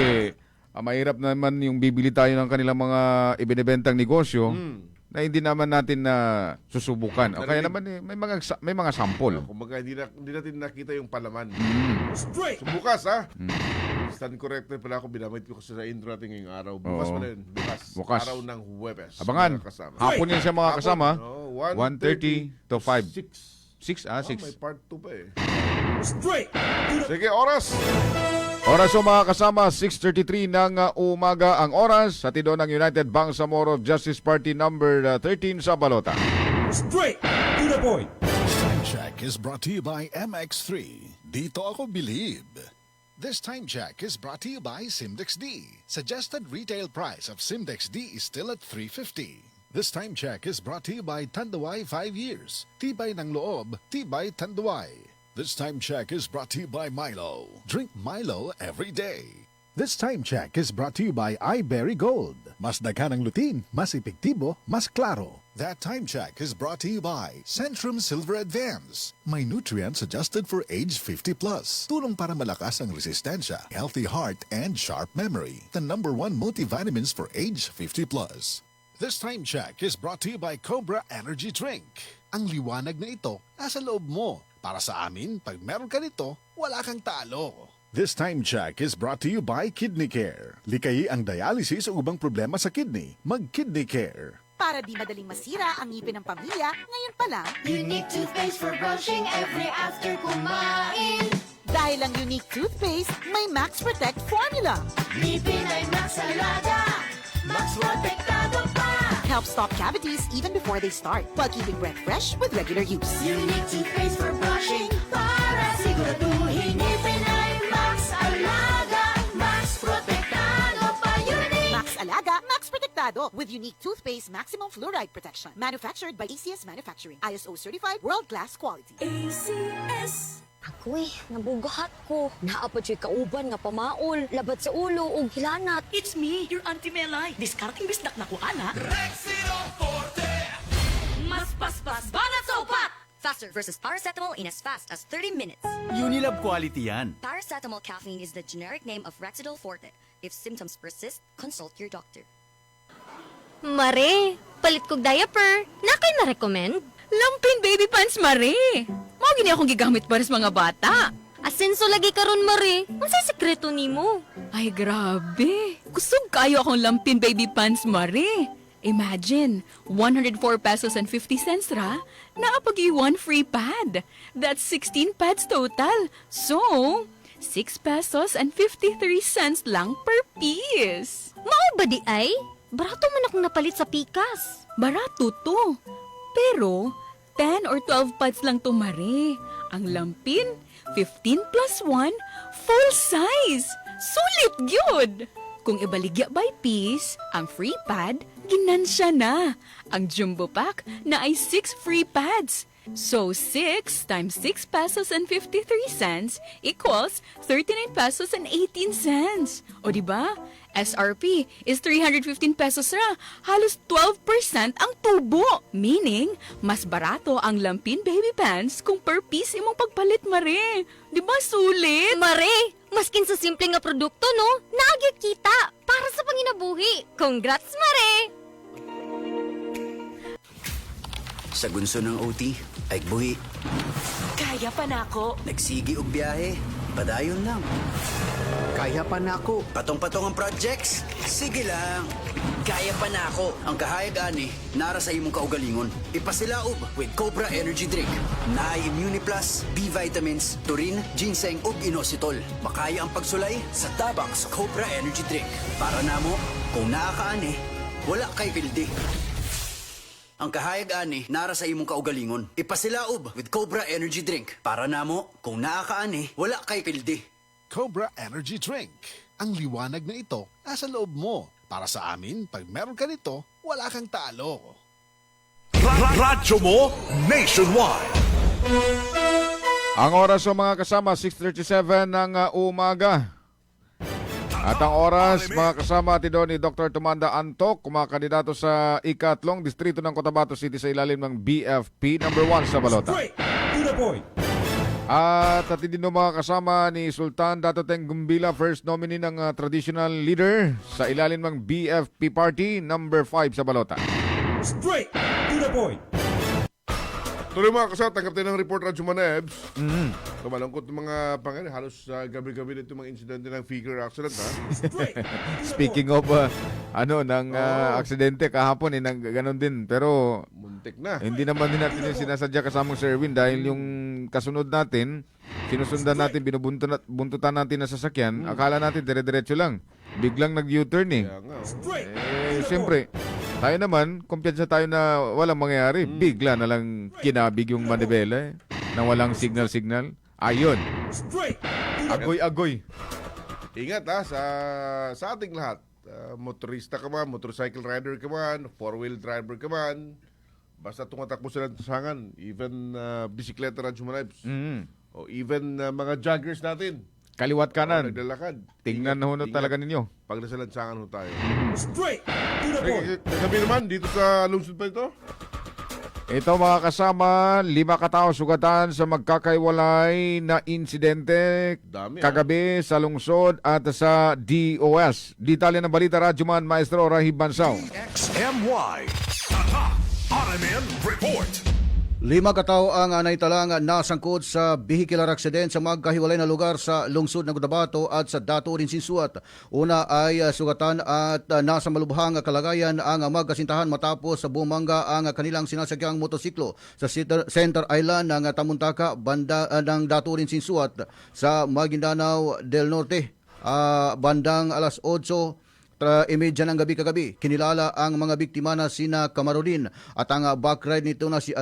mahirap naman yung bibili tayo ng kanilang mga ibinebentang negosyo na hindi naman natin na susubukan. O kaya naman may mga sample. Kumbaga hindi natin nakita yung palaman. Straight. So bukas stand corrected pala ako, binamit ko kasi sa intro natin ngayong araw. Bukas Oo. pala yun. Bukas. Araw ng Huwebes. Abangan. Mga kasama. Hapon yan siya mga kasama. 1:30 to 5. 6. 6? May 6. part 2 pa eh. Straight to the Sige, oras! Oras o mga kasama, 6:33 ng umaga ang oras sa tido ng United Bangsamoro Justice Party number 13 sa Balota. straight to the point. Time check is brought to you by MX3. Dito ako believe. This time check is brought to you by Simdex D. Suggested retail price of Simdex D is still at $3.50. This time check is brought to you by Tanduay 5 years. Tibay ng loob, tibay Tanduay. This time check is brought to you by Milo. Drink Milo every day. This time check is brought to you by iBerry Gold. Mas daghan ang lutin, mas epektibo, mas klaro. That time check is brought to you by Centrum Silver Advance. May nutrients adjusted for age 50 plus. Tulong para malakas ang resistensya, healthy heart, and sharp memory. The #1 multivitamins for age 50 plus. This time check is brought to you by Cobra Energy Drink. Ang liwanag na ito nasa loob mo. Para sa amin, pag meron ka nito, wala kang talo. This time check is brought to you by Kidney Care. Likayi ang dialysis o ubang problema sa kidney. Mag-Kidney Care. Para di madaling masira ang ngipin ng pamilya, ngayon pa lang, Unique toothpaste for brushing every after kumain. dahil ang unique toothpaste, may Max Protect formula. Ngipin ay Max Alaga, Max Protektado pa. Helps stop cavities even before they start, while keeping breath fresh with regular use. Unique toothpaste for brushing para siguraduhin ngipin ay Max Alaga, Max Protektado pa. Unique. Max Alaga, Max Protectado with unique toothpaste maximum fluoride protection. Manufactured by ACS Manufacturing. ISO certified world-class quality. ACS. Ako nabugahat ko. Naapad siya'y kauban nga pamaol, labat sa ulo o hilanat. It's me, your Auntie Melay. Discarding bisdak na ko, ana. Mas paspas, banat sa upat! Faster versus paracetamol in as fast as 30 minutes. Unilab quality yan. Paracetamol caffeine is the generic name of Rexidol Forte. If symptoms persist, consult your doctor. Mare, palit kog diaper. Nakay na-recommend? Lampin baby pants, Mare. Mao gini akong gigamit para sa mga bata. Asenso lagi karon, Mare. Unsay sekreto nimo? Ay, grabe. Kusog kayo akong lampin baby pants, Mare. Imagine, 104 pesos and 50 cents ra, naapagi one free pad. That's 16 pads total. So, 6 pesos and 53 cents lang per piece. Mao ba di ay? Barato man akong napalit sa pikas. Barato to. Pero, 10 or 12 pads lang to, Mare. Ang lampin, 15 plus 1, full size. Sulit gyud! Kung ibaligya by piece, ang free pad, ginansya na. Ang jumbo pack na ay 6 free pads. So, 6 times 6 pesos and 53 cents equals 39 pesos and 18 cents. O diba? SRP is 315 pesos ra. Halos 12% ang tubo. Meaning, mas barato ang Lampin Baby Pants kung per piece imong pagpalit, Mare. Di ba sulit? Mare, maskin sa simple nga produkto, no? Naagyo kita para sa panginabuhi. Congrats, Mare! Sa gunso ng OT, ay buhi. Kaya pa nako. Nagsigi og biyahe, padayon lang. Kaya pa nako. Patong-patong ang projects, sige lang. Kaya pa nako. Ang kahayag ani, nara sa imong kaugalingon. Ipasilaob with Cobra Energy Drink. Naay Immune Plus, B vitamins, taurine, ginseng ug inositol. Makaya ang pagsulay sa tabang sa Cobra Energy Drink. Para namo, kung naa ka ani, wala kay pildi. Ang kahayag ani, nara sa imong kaugalingon. Ipasilaob with Cobra Energy Drink. Para namo, kung naa ka ani, wala kay pildi. Cobra Energy Drink. Ang liwanag na ito nasa loob mo. Para sa amin, pag meron ka nito, wala kang talo. Radyo mo nationwide. Ang oras sa mga kasama, 6:37 ng umaga. At ang oras, mga kasama, ati doon ni Dr. Tumanda Antok, kumakandidato sa ikatlong distrito ng Cotabato City sa ilalim ng BFP number 1 sa balota. Straight to the point. At din mga kasama ni Sultan Dato Teng Gumbila, first nominee ng traditional leader sa ilalim ng BFP party number 5 sa balota. Straight to the point. Tuloy mga kasama, tanggap tayo ng report Radyo Manebs. Kamalangkot ng mga pangalan, halos gabi-gabi dito mga insidente ng figure accident, ha? Speaking of aksidente kahapon, ganon din. Pero muntik na. hindi naman din natin yung sinasadya kasamang Sir Erwin dahil yung kasunod natin, sinusundan natin, buntutan natin na sasakyan, akala natin dire-diretso lang. Biglang nag-U-turn eh. Kaya nga, Siyempre, tayo naman, kumpiyansa tayo na walang mangyayari. Bigla na lang kinabig yung manibela na walang signal-signal. Ayun. Straight to the Agoy-agoy. Ingat ha, sa ating lahat. Motorista ka man, motorcycle rider ka man, four-wheel driver ka man, basta tumatakbo sila ng tasangan, even bisikleta Radyo Manebs, o even mga joggers natin. Kaliwat kanan. Naglalakad. Tingnan na hunod talaga ninyo. Pag nasa lansangan ho tayo. straight to the point. Kagabi naman, dito sa lungsod pa ito? Ito mga kasama, 5 katao sugatan sa magkakaiwalay na insidente Dami, kagabi sa lungsod at sa DOS. Detalye ng balita, Radyoman Maestro Rahib Bansaw. XMY. Tata RMN Report. 5 katao ang naitalang nasangkot sa vehicular accident sa magkahiwalay na lugar sa lungsod ng Cotabato at sa Dato Rinsinsuat. Una ay sugatan at nasa malubhang kalagayan ang magkasintahan matapos bumangga ang kanilang sinasakyang motosiklo sa Center Island ng Tamuntaka, banda ng Dato Rinsinsuat sa Maguindanao del Norte. Bandang alas 8:30 ng gabi kagabi, kinilala ang mga biktima na sina Camarolin at ang backride nito na si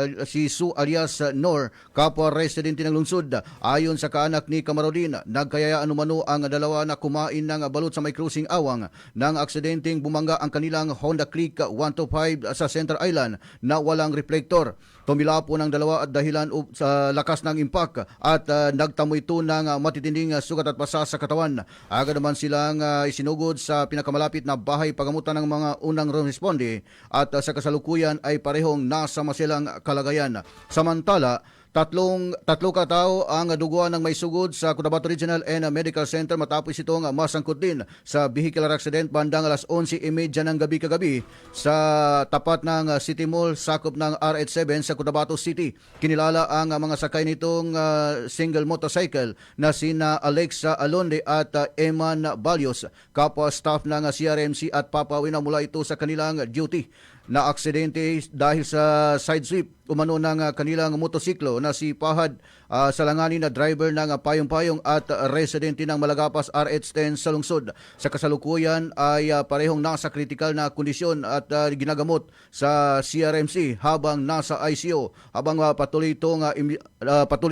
Sue alias Nor, kapwa residente ng lungsod. Ayon sa kaanak ni Camarolin, nagkayaya anumano ang dalawa na kumain ng balut sa may cruising awang nang aksidenteng bumangga ang kanilang Honda Click 125 sa Center Island na walang reflector. Tumila po ng dalawa at dahilan sa lakas ng impact at nagtamo ito ng matitinding sugat at pasa sa katawan. Agad naman silang isinugod sa pinakamalapit na bahay pagamutan ng mga unang responde at sa kasalukuyan ay parehong nasa masilang kalagayan. Samantala, Tatlo katao ang duguan ng may sugod sa Cotabato Regional and Medical Center matapos itong masangkot din sa vehicular accident bandang alas 11:30 ng gabi kagabi sa tapat ng City Mall sakop ng RH7 sa Cotabato City. Kinilala ang mga sakay nitong single motorcycle na sina Alexa Alonde at Eman Balios, kapwa staff ng CRMC at papawi na mula ito sa kanilang duty. Na aksidente dahil sa side sweep umano ng kanilang motosiklo na si Pahad Salanganin na driver ng Payong-Payong at residente ng Malagapas RH10 sa lungsod. Sa kasalukuyan ay parehong nasa critical na kondisyon at ginagamot sa CRMC habang nasa ICU, habang patuloy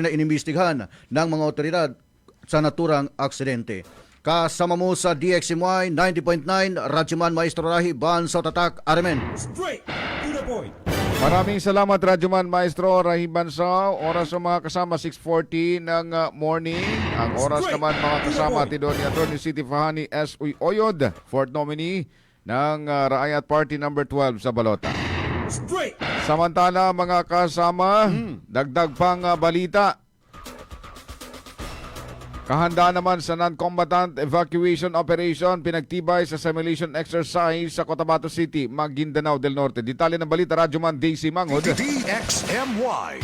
na inimbestigahan ng mga otoridad sa naturang aksidente. Kasama mo sa DXMY 90.9, Radyoman Maestro Rahi, Bansaw Tatak, Armen. Straight to the point. Maraming salamat, Radyoman Maestro Rahim Bansaw. Oras ng mga kasama, 6:40 ng morning. Ang oras naman mga kasama, tidon ni Atty. City Fahani S. Oyod, fourth nominee ng Raayat Party number 12 sa Balota. Samantala, mga kasama, dagdag pang balita. Kahandaan naman sa non-combatant evacuation operation pinagtibay sa simulation exercise sa Cotabato City, Maguindanao del Norte. Detalye ng balita, Radyoman Daisy Mangod. DXMY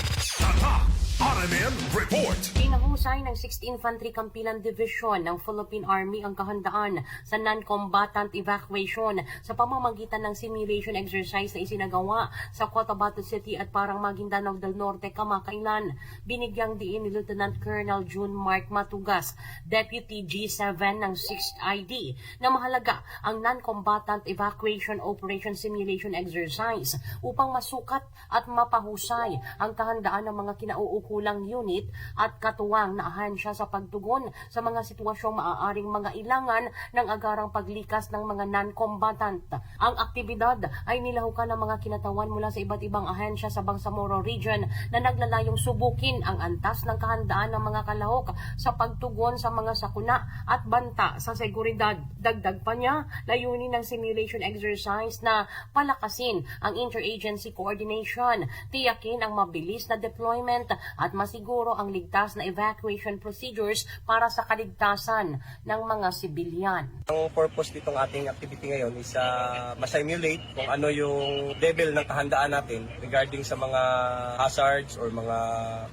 RMN Report. Pinahusay ng 6th Infantry Campilan Division ng Philippine Army ang kahandaan sa non-combatant evacuation sa pamamagitan ng simulation exercise na isinagawa sa Cotabato City at Parang Maguindanao del Norte kamakailan. Binigyang diin ni Lieutenant Colonel June Mark Matugas, Deputy G7 ng 6th ID, na mahalaga ang non-combatant evacuation operation simulation exercise upang masukat at mapahusay ang kahandaan ng mga kinauukulang unit at katuwang na ahensya sa pagtugon sa mga sitwasyong maaaring mga ilangan ng agarang paglikas ng mga non-combatant. Ang aktibidad ay nilahukan ng mga kinatawan mula sa iba't ibang ahensya sa Bangsamoro Region na naglalayong subukin ang antas ng kahandaan ng mga kalahok sa pagtugon sa mga sakuna at banta sa seguridad. Dagdag pa niya, layunin ng simulation exercise na palakasin ang interagency coordination, tiyakin ang mabilis na deployment at masiguro ang ligtas na evacuation procedures para sa kaligtasan ng mga sibilyan. Ang purpose nitong ating activity ngayon is ma-simulate kung ano yung level ng kahandaan natin regarding sa mga hazards or mga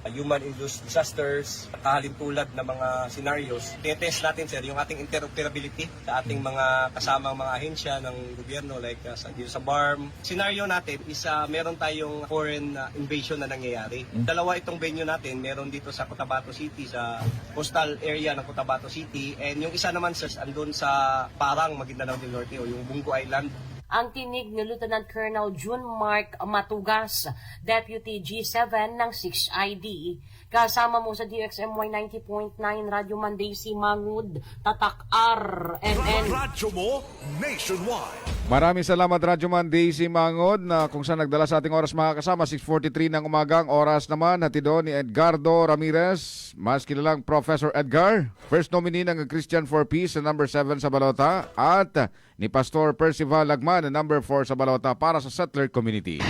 human-induced disasters, kahalintulad na mga scenarios. Tinetest natin, sir, yung ating interoperability sa ating mga kasamang mga ahensya ng gobyerno like dito sa BARM. Scenario natin is meron tayong foreign invasion na nangyayari. Dalawa itong venue natin, meron dito sa Cotabato City, sa coastal area ng Cotabato City, and yung isa naman, sir, andun sa Parang, Maguindanao del Norte o yung Bungo Island. Ang tinig ni Lieutenant Colonel June Mark Matugas, Deputy G7 ng 6th ID. Kasama mo sa DXMY 90.9 Radio Mandaisi Mangud, Tatak RMN. Radyo mo nationwide. Maraming salamat, Radyoman Daisy Mangod, na kung saan nagdala sa ating oras mga kasama, 6:43 ng umagang oras naman, hatidon ni Edgardo Ramirez, mas kilalang Professor Edgar, first nominee ng Christian for Peace sa number 7 sa Balota, at ni Pastor Percival Lagman na number 4 sa Balota para sa Settler Community.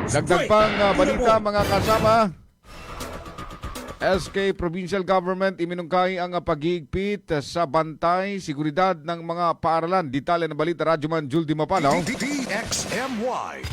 Dagdag pang balita mga kasama. SK Provincial Government iminungkahi ang pag-iigpit sa bantay, seguridad ng mga paaralan. Detalye ng balita, Radyoman Juldy Mapalaw. DXMY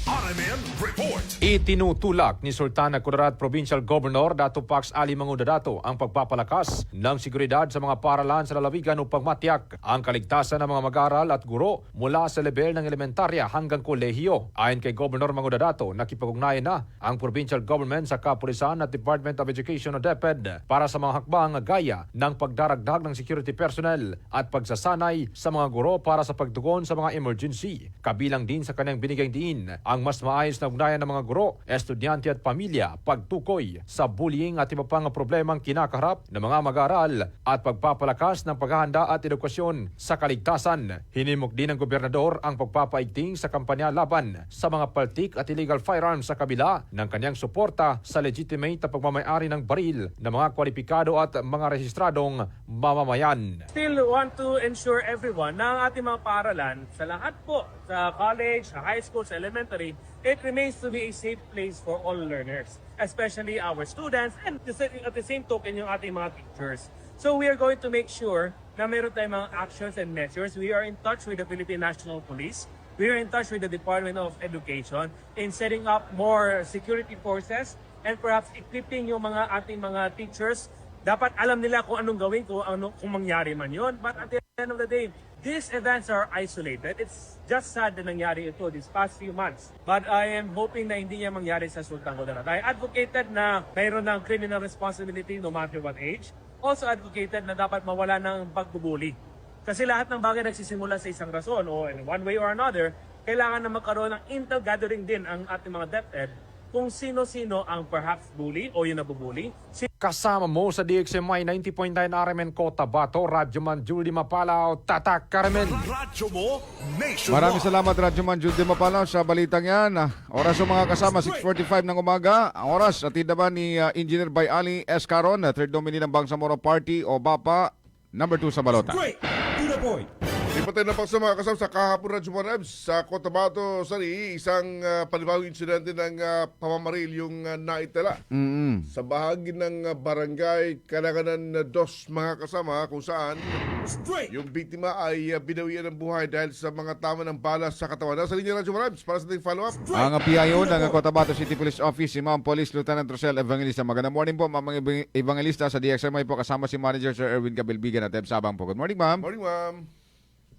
RMN Report. Itinutulak ni Sultan Kudarat Provincial Governor Dato Pax Ali Mangudadato ang pagpapalakas ng seguridad sa mga paaralan sa lalawigan upang matiyak ang kaligtasan ng mga mag-aaral at guro mula sa level ng elementarya hanggang kolehiyo. Ayon kay Governor Mangudadato, nakipag-ugnayan na ang provincial government sa kapulisan at Department of Education o DepEd para sa mga hakbang gaya ng pagdaragdag ng security personnel at pagsasanay sa mga guro para sa pagtugon sa mga emergency. Kabilang din sa kanyang binigyang diin ang mas maayos na ugnayan ng mga guro, estudyante at pamilya, pagtukoy sa bullying at iba pang problemang kinakaharap ng mga mag-aaral at pagpapalakas ng paghahanda at edukasyon sa kaligtasan. Hinimok din ng gobernador ang pagpapaigting sa kampanya laban sa mga paltik at illegal firearms sa kabila ng kanyang suporta sa legitimate na pagmamayari ng baril ng mga kwalipikado at mga rehistradong mamamayan. Still want to ensure everyone na ang ating mga paaralan sa lahat po, sa college, sa high school, sa elementary, it remains to be a safe place for all learners, especially our students and at the same token yung ating mga teachers. So we are going to make sure na meron tayong mga actions and measures. We are in touch with the Philippine National Police. We are in touch with the Department of Education in setting up more security forces and perhaps equipping yung mga ating mga teachers. Dapat alam nila kung anong gawin kung mangyari man yun. But at the end of the day, these events are isolated. It's just sad na nangyari ito these past few months. But I am hoping na hindi niya mangyari sa Sultan Kudarat. I advocated na mayroon ng criminal responsibility no matter what age. Also advocated na dapat mawala ng pagbubuli. Kasi lahat ng bagay nagsisimula sa isang rason o in one way or another, kailangan na magkaroon ng intel gathering din ang ating mga DepEd kung sino-sino ang perhaps bully o yung nabubuli. Kasama mo sa DXMI 90.9 RMN Cotabato, Radyoman Julie Mapalao, Tatak Carmen. Radyo mo, Nation Maraming salamat, Radyo Man Jude Mapalaw, sa balitang yan. Oras ng mga kasama, 6:45 ng umaga. Ang oras, atid naman ni Engineer Bayali Escaron, third nominee ng Bangsamoro Party o BAPA, number 2 sa balota. Straight to the point. Ipatay na pa sa mga kasama sa kahapon Radyo Monabs sa Cotabato, Sari, isang panibagong insidente ng pamamaril yung naitala sa bahagi ng barangay Kanaganan 2 mga kasama kung saan yung biktima ay binawian ng buhay dahil sa mga tama ng bala sa katawan. Nasa linya Radyo Monabs para sa ating follow-up. Ang PIO ng Cotabato City Police Office, si Ma'am Police Lieutenant Rosel Evangelista. Magandang morning po, Ma'am Evangelista. Sa DXMI po kasama si Manager Sir Erwin Cabilbigan at Eb Sabang po. Good morning, Ma'am. Morning, Ma'am.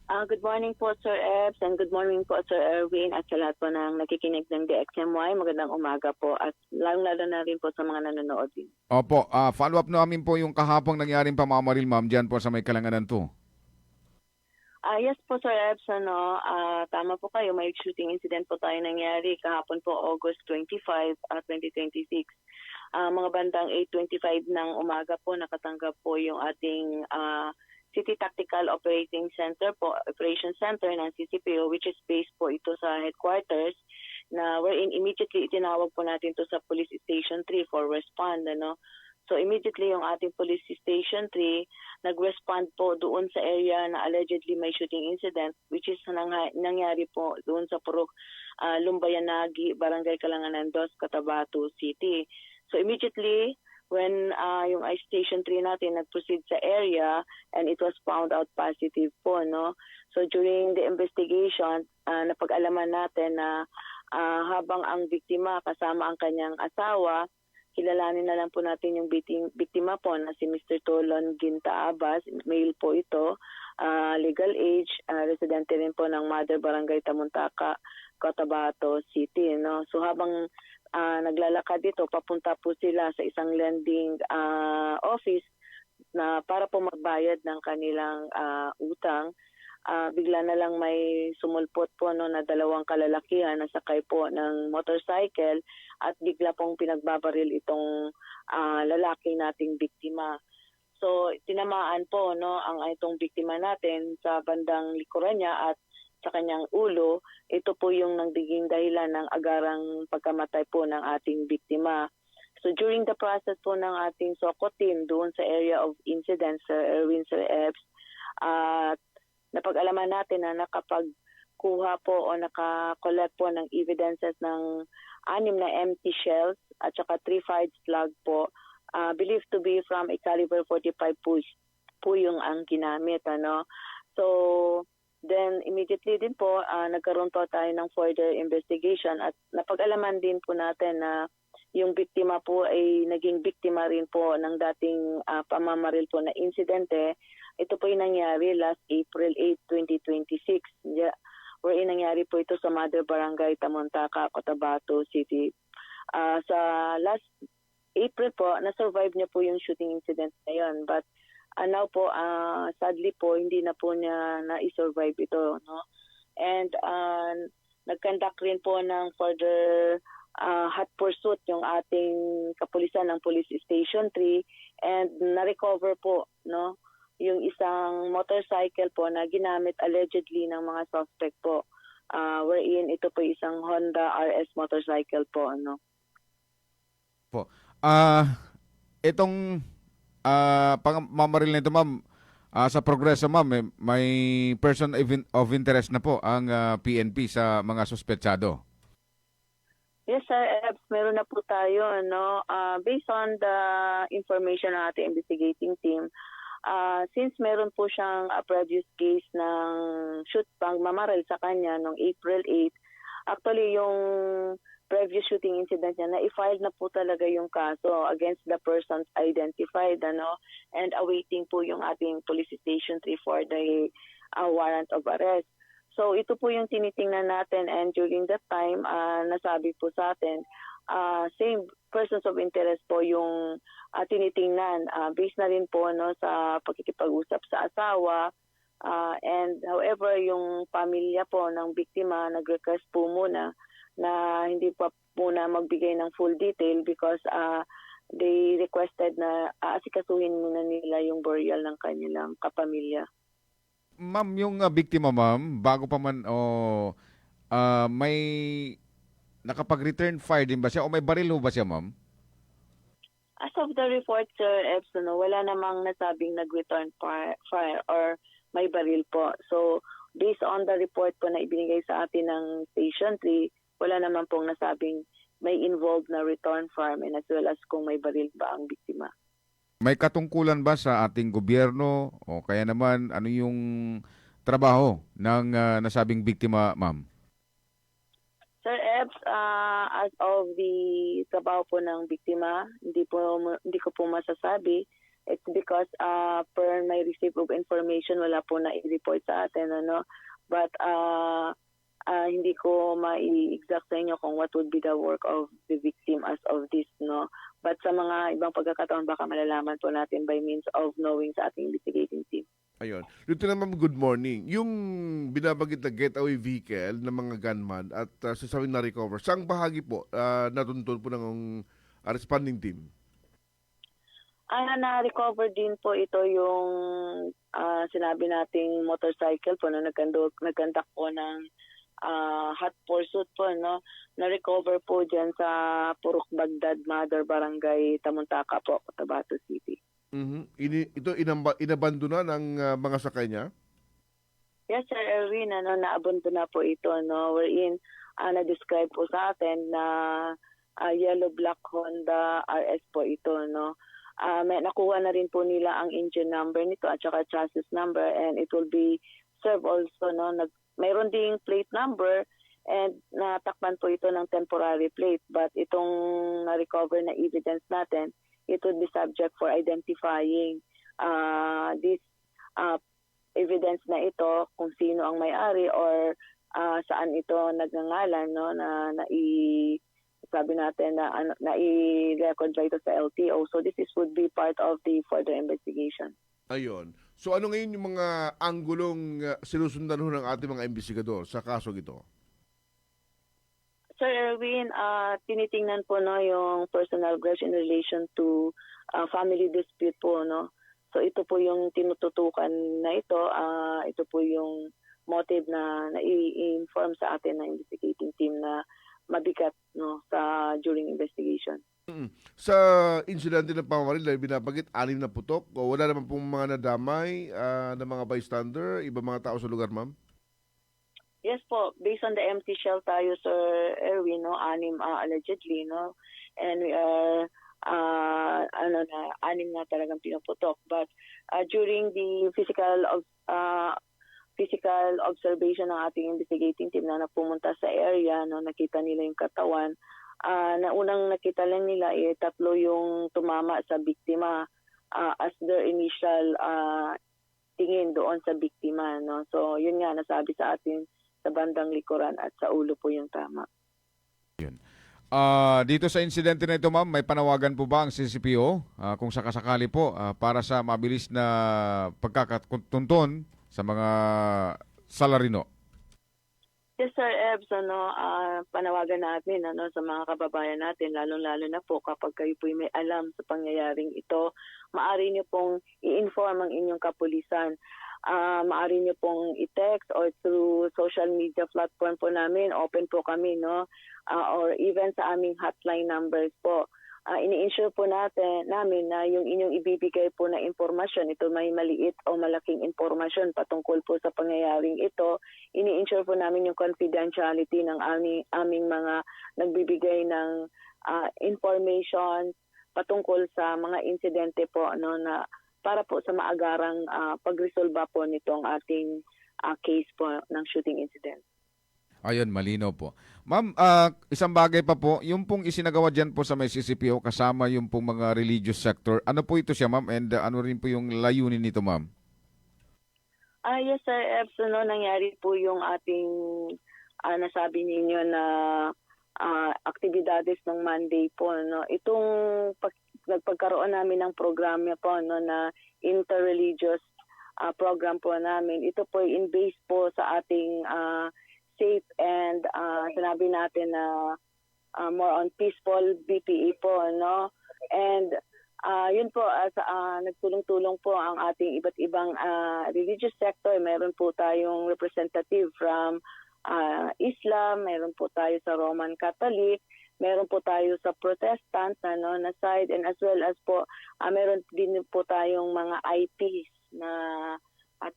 Good morning po, Sir Ebs, and good morning po, Sir Erwin, at sa lahat po ng nakikinig ng DXMY. Magandang umaga po, at lalong-lalo na rin po sa mga nanonood din. Opo, follow-up namin po yung kahapong nangyaring pamamaril, Ma'am, dyan po sa may Kalanganan 2. Yes po, Sir Ebs, tama po kayo, may shooting incident po tayo nangyari kahapon po, August 25, 2026. Mga bandang 8:25 ng umaga po, nakatanggap po yung ating City Tactical Operating Center po, Operation Center ng CCPO, which is based po ito sa headquarters, na wherein immediately itinawag po natin to sa Police Station 3 for respond, ano. So immediately yung ating Police Station 3 nag-respond po doon sa area na allegedly may shooting incident, which is nangyari po doon sa Purok Lumbayanagi, Barangay Kalanganan 2, Cotabato City. So immediately when yung Station 3 natin nag-proceed sa area and it was found out positive po, no. So during the investigation, napag-alaman natin na habang ang biktima kasama ang kanyang asawa, kilalanin na lang po natin yung biktima po na si Mr. Tolon Ginta Abbas, male po ito, legal age, residente rin po ng Mother Barangay Tamuntaka, Cotabato City, no. So habang naglalakad dito, papunta po sila sa isang lending office na para po magbayad ng kanilang utang. Bigla na lang may sumulpot po no, na dalawang kalalakihan na sakay po ng motorcycle at bigla pong pinagbabaril itong lalaki nating biktima. So tinamaan po no ang itong biktima natin sa bandang likuran niya at sa kanyang ulo. Ito po yung nagiging dahilan ng agarang pagkamatay po ng ating biktima. So during the process po ng ating SOCO team doon sa area of incident, Sir Erwin, Sir Ebs, napag-alaman natin na nakapagkuha po o nakakollect po ng evidences ng 6 na empty shells at saka 3 fired slug po, believed to be from a caliber 45 po yung ang ginamit, ano. So then immediately din po nagkaroon po tayo ng further investigation at napag-alaman din po natin na yung biktima po ay naging biktima rin po ng dating pamamaril po na insidente. Ito po yung nangyari last April 8, 2026. Wherein nangyari po ito sa Mother Barangay Tamuntaka, Cotabato City. Sa last April po, na-survive niya po yung shooting incident na yun. But now po, sadly po, hindi na po niya na-survive ito, no? And nag-conduct rin po ng further hot pursuit yung ating kapulisan ng Police Station 3 and na-recover po, no, yung isang motorcycle po na ginamit allegedly ng mga suspect po, wherein ito po isang Honda RS motorcycle po, no. Po. Itong pangmamaril nito, ma'am, sa progreso, ma'am, may person of interest na po ang PNP sa mga suspetsado. Yes, sir. Meron na po tayo, no. Based on the information ng ating investigating team, since meron po siyang previous case ng pangmamaril sa kanya noong April 8, actually yung previous shooting incident niya, na-file na po talaga yung kaso against the persons identified, ano, and awaiting po yung ating Police Station 3 for the warrant of arrest. So ito po yung tinitingnan natin and during that time, nasabi po sa atin, same persons of interest po yung tinitingnan. Based na rin po no, sa pagkikipag-usap sa asawa. And however, yung pamilya po ng biktima nag-request po muna na hindi pa muna magbigay ng full detail because they requested na asikasuhin muna nila yung burial ng kanilang kapamilya. Ma'am, yung biktima, ma'am, bago pa man may nakapag-return fire din ba siya o may baril ho ba siya, ma'am? As of the report, Sir Epson, wala namang nasabing nag-return fire or may baril po. So, based on the report po na ibinigay sa atin ng Station 3, wala naman pong nasabing may involved na return fire and as well as kung may baril ba ang biktima. May katungkulan ba sa ating gobyerno o kaya naman ano yung trabaho ng nasabing biktima, ma'am? Sir Ebs, as of the trabaho po ng biktima, hindi ko po masasabi. It's because per my receipt of information, wala po na i-report sa atin, ano. But hindi ko ma-exact sa inyo kung what would be the work of the victim as of this, no. But sa mga ibang pagkakataon, baka malalaman po natin by means of knowing sa ating investigating team. Ayun. Lieutenant Ma'am, good morning. Yung binabagit na getaway vehicle ng mga gunman at sasawing na-recover, saang bahagi po natuntun po ng responding team? Na-recover din po ito yung sinabi nating motorcycle po na nagkandak po ng hot pursuit po, no? Na-recover po dyan sa Purok Bagdad, Mother Barangay, Tamuntaka po, Cotabato City. Ito inabandona ng mga sakay niya? Yes, Sir Erwin, naabandona po ito, no? Wherein na-describe po sa atin na yellow black Honda RS po ito, no? May nakuha na rin po nila ang engine number nito at saka chassis number and it will be served also, no? Mayroon ding plate number and natakpan po ito ng temporary plate but itong na-recover na evidence natin, it would be subject for identifying this evidence na ito kung sino ang may-ari or saan ito nagngangalan, no, na sabi natin na i-record ba ito sa LTO. So this would be part of the further investigation. Ayun. So ano ngayon yung mga anggulong sinusundan ng ating mga investigador sa kasong ito? Sir Erwin, tinitingnan po, no, yung personal grudge in relation to family dispute po, no. So ito po yung tinututukan na ito. Ito po yung motive na i-inform sa atin ng investigating team na mabigat, no, sa during investigation. Sa insidente ng pamamaril na binabagit, 6 na putok, o wala naman pong mga nadamay na mga bystander, iba mga tao sa lugar, ma'am? Yes po, based on the empty shell tayo, Sir Erwin, no, 6 allegedly, no, and we are 6 na talagang pinuputok. But during the physical observation ng ating investigating team na pumunta sa area, no, nakita nila yung katawan. Na unang nakita lang nila 3 yung tumama sa biktima as their initial tingin doon sa biktima, no. So yun nga nasabi sa atin sa bandang likuran at sa ulo po yung tama. Yun. Dito sa insidente na ito, ma'am, may panawagan po ba ang CCPO kung sakasakali po para sa mabilis na pagkakatuntun sa mga salarino? Yes, Sir Ebs, panawagan natin sa mga kababayan natin, lalong-lalo na po kapag kayo po may alam sa pangyayaring ito, maaari niyo pong i-inform ang inyong kapulisan. Maaari niyo pong i-text or through social media platform po namin, open po kami, no? Or even sa aming hotline numbers po. Ini-ensure po namin na yung inyong ibibigay po na impormasyon, ito may maliit o malaking impormasyon patungkol po sa pangyayaring ito, ini-ensure po namin yung confidentiality ng aming mga nagbibigay ng information patungkol sa mga insidente po, no, na para po sa maagarang pagresolba po nitong ating case po ng shooting incident. Ayun, malinaw po. Ma'am, isang bagay pa po, yung pong isinagawa dyan po sa may CCPO kasama yung pong mga religious sector, ano po ito siya, ma'am? And ano rin po yung layunin nito, ma'am? Yes, Sir Ebs, nangyari po yung ating nasabi ninyo na aktibidades ng Monday po, no. Itong nagpagkaroon namin ng programa po, no, na interreligious program po namin. Ito po in base po sa ating safe and sinabi natin na more on peaceful BPE po, no? And yun po, nagtulong-tulong po ang ating iba't ibang religious sector. Meron po tayong representative from Islam, meron po tayo sa Roman Catholic, meron po tayo sa Protestant na side, and as well as po meron din po tayong mga IPs na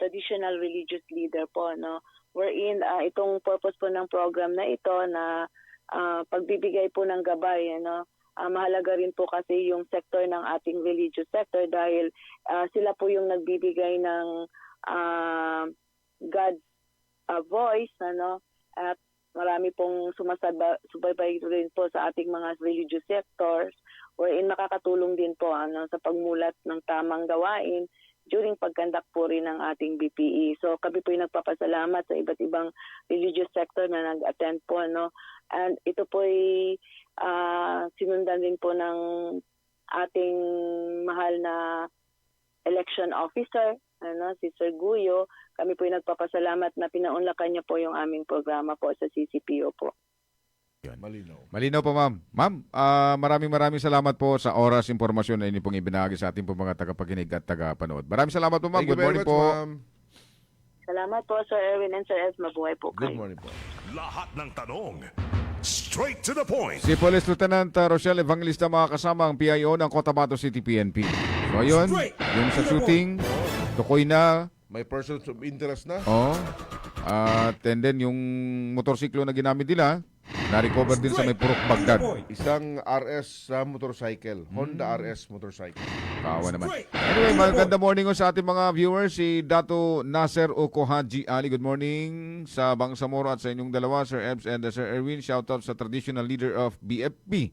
traditional religious leader po, no? Wherein itong purpose po ng program na ito na pagbibigay po ng gabay, mahalaga rin po kasi yung sector ng ating religious sector dahil sila po yung nagbibigay ng God's voice, at marami pong sumasabaybay rin po sa ating mga religious sectors wherein makakatulong din po sa pagmulat ng tamang gawain during pagkandak po rin ng ating BPE. So kami po yung nagpapasalamat sa iba't ibang religious sector na nag-attend po, and ito po ay sinundan din po ng ating mahal na election officer, si Sir Guyo. Kami po yung nagpapasalamat na pinaunlakan niya po yung aming programa po sa CCPO po. Malinaw po, ma'am. Ma'am, maraming salamat po sa oras, impormasyon na inyo pong ibinahagi sa ating po mga tagapakinig at tagapanood. Maraming salamat po, ma'am. Thank you Good morning very much, po. ma'am. Salamat po, Sir Erwin and Sir Ed. Mabuhay po kayo. Good morning po. Lahat ng tanong, straight to the point. Si Police Lieutenant Rochelle Evangelista mga kasama ang PIO ng Cotabato City PNP. So ayun, yung sa shooting, tukoy na. May persons of interest na. And then yung motorsiklo na ginamit nila, na-recover din sa may Purok, Baghdad. Isang RS motorcycle. Honda RS motorcycle. Kawa naman. Anyway, maganda morning sa ating mga viewers. Si Dato Nasser Okohaji Ali. Good morning sa Bangsamoro at sa inyong dalawa, Sir Ebs and Sir Erwin. Shoutout sa traditional leader of BFP.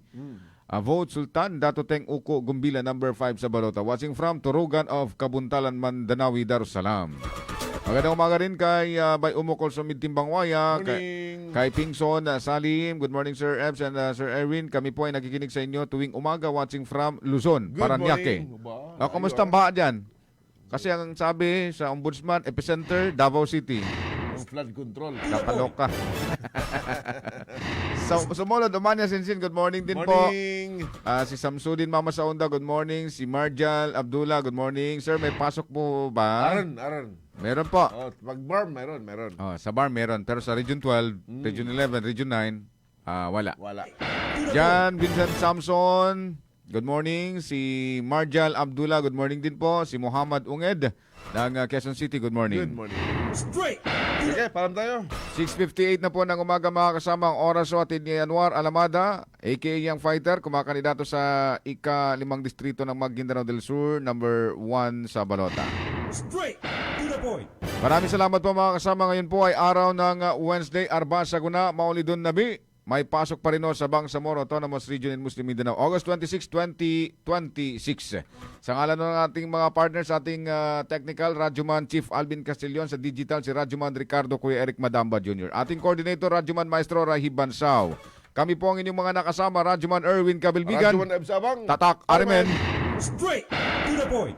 Vote Sultan, Dato Teng Uko Gumbila, number 5 sa Balota. Watching from Turugan of Kabuntalan, Mandanawi, Darussalam. Magandang umaga rin kay Bay Umukol sa Midtimbang Waya, kay Pingson Salim. Good morning, Sir Ebs and Sir Erwin. Kami po ay nakikinig sa inyo tuwing umaga, watching from Luzon, Paranaque. Kamusta ang baha dyan? Kasi ang sabi sa Ombudsman, epicenter, Davao City. Flood control. Nakaloka. Sumunod, Umanya Sinsin, good morning din morning po. Si Samsudin Mama Saunda, good morning. Si Marjal Abdullah, good morning. Sir, may pasok po ba? Aron. Meron po. Pag-barm, meron. Sa bar meron. Pero sa Region 12, Region 11, Region 9, wala. Jan Vincent Samson, good morning. Si Marjal Abdullah, good morning din po. Si Muhammad Unged ng Quezon City, good morning. Good morning. Sige, param tayo. 6:58 na po ng umaga mga kasama ang oras o atin ni Anwar Alamada, aka Young Fighter, kumakandidato sa ika-5 distrito ng Maguindanao del Sur, number 1 sa Balota. Straight to the point. Maraming salamat po mga kasama. Ngayon po ay araw ng Wednesday, Arba Saguna, Maulidun Nabi. May pasok pa rin sa Bangsamoro Autonomous Region in Muslim Mindanao, August 26, 2026. Sa ngalan ng ating mga partners, ating technical, Radyoman Chief Alvin Castillon, sa digital, si Radyoman Ricardo Kuya Eric Madamba Jr. Ating coordinator, Radyoman Maestro Rahib Bansao. Kami po ang inyong mga nakasama, Radyoman Erwin Kabilbigan, Radyoman Ebs Abang, Tatak Arimen. Straight to the point.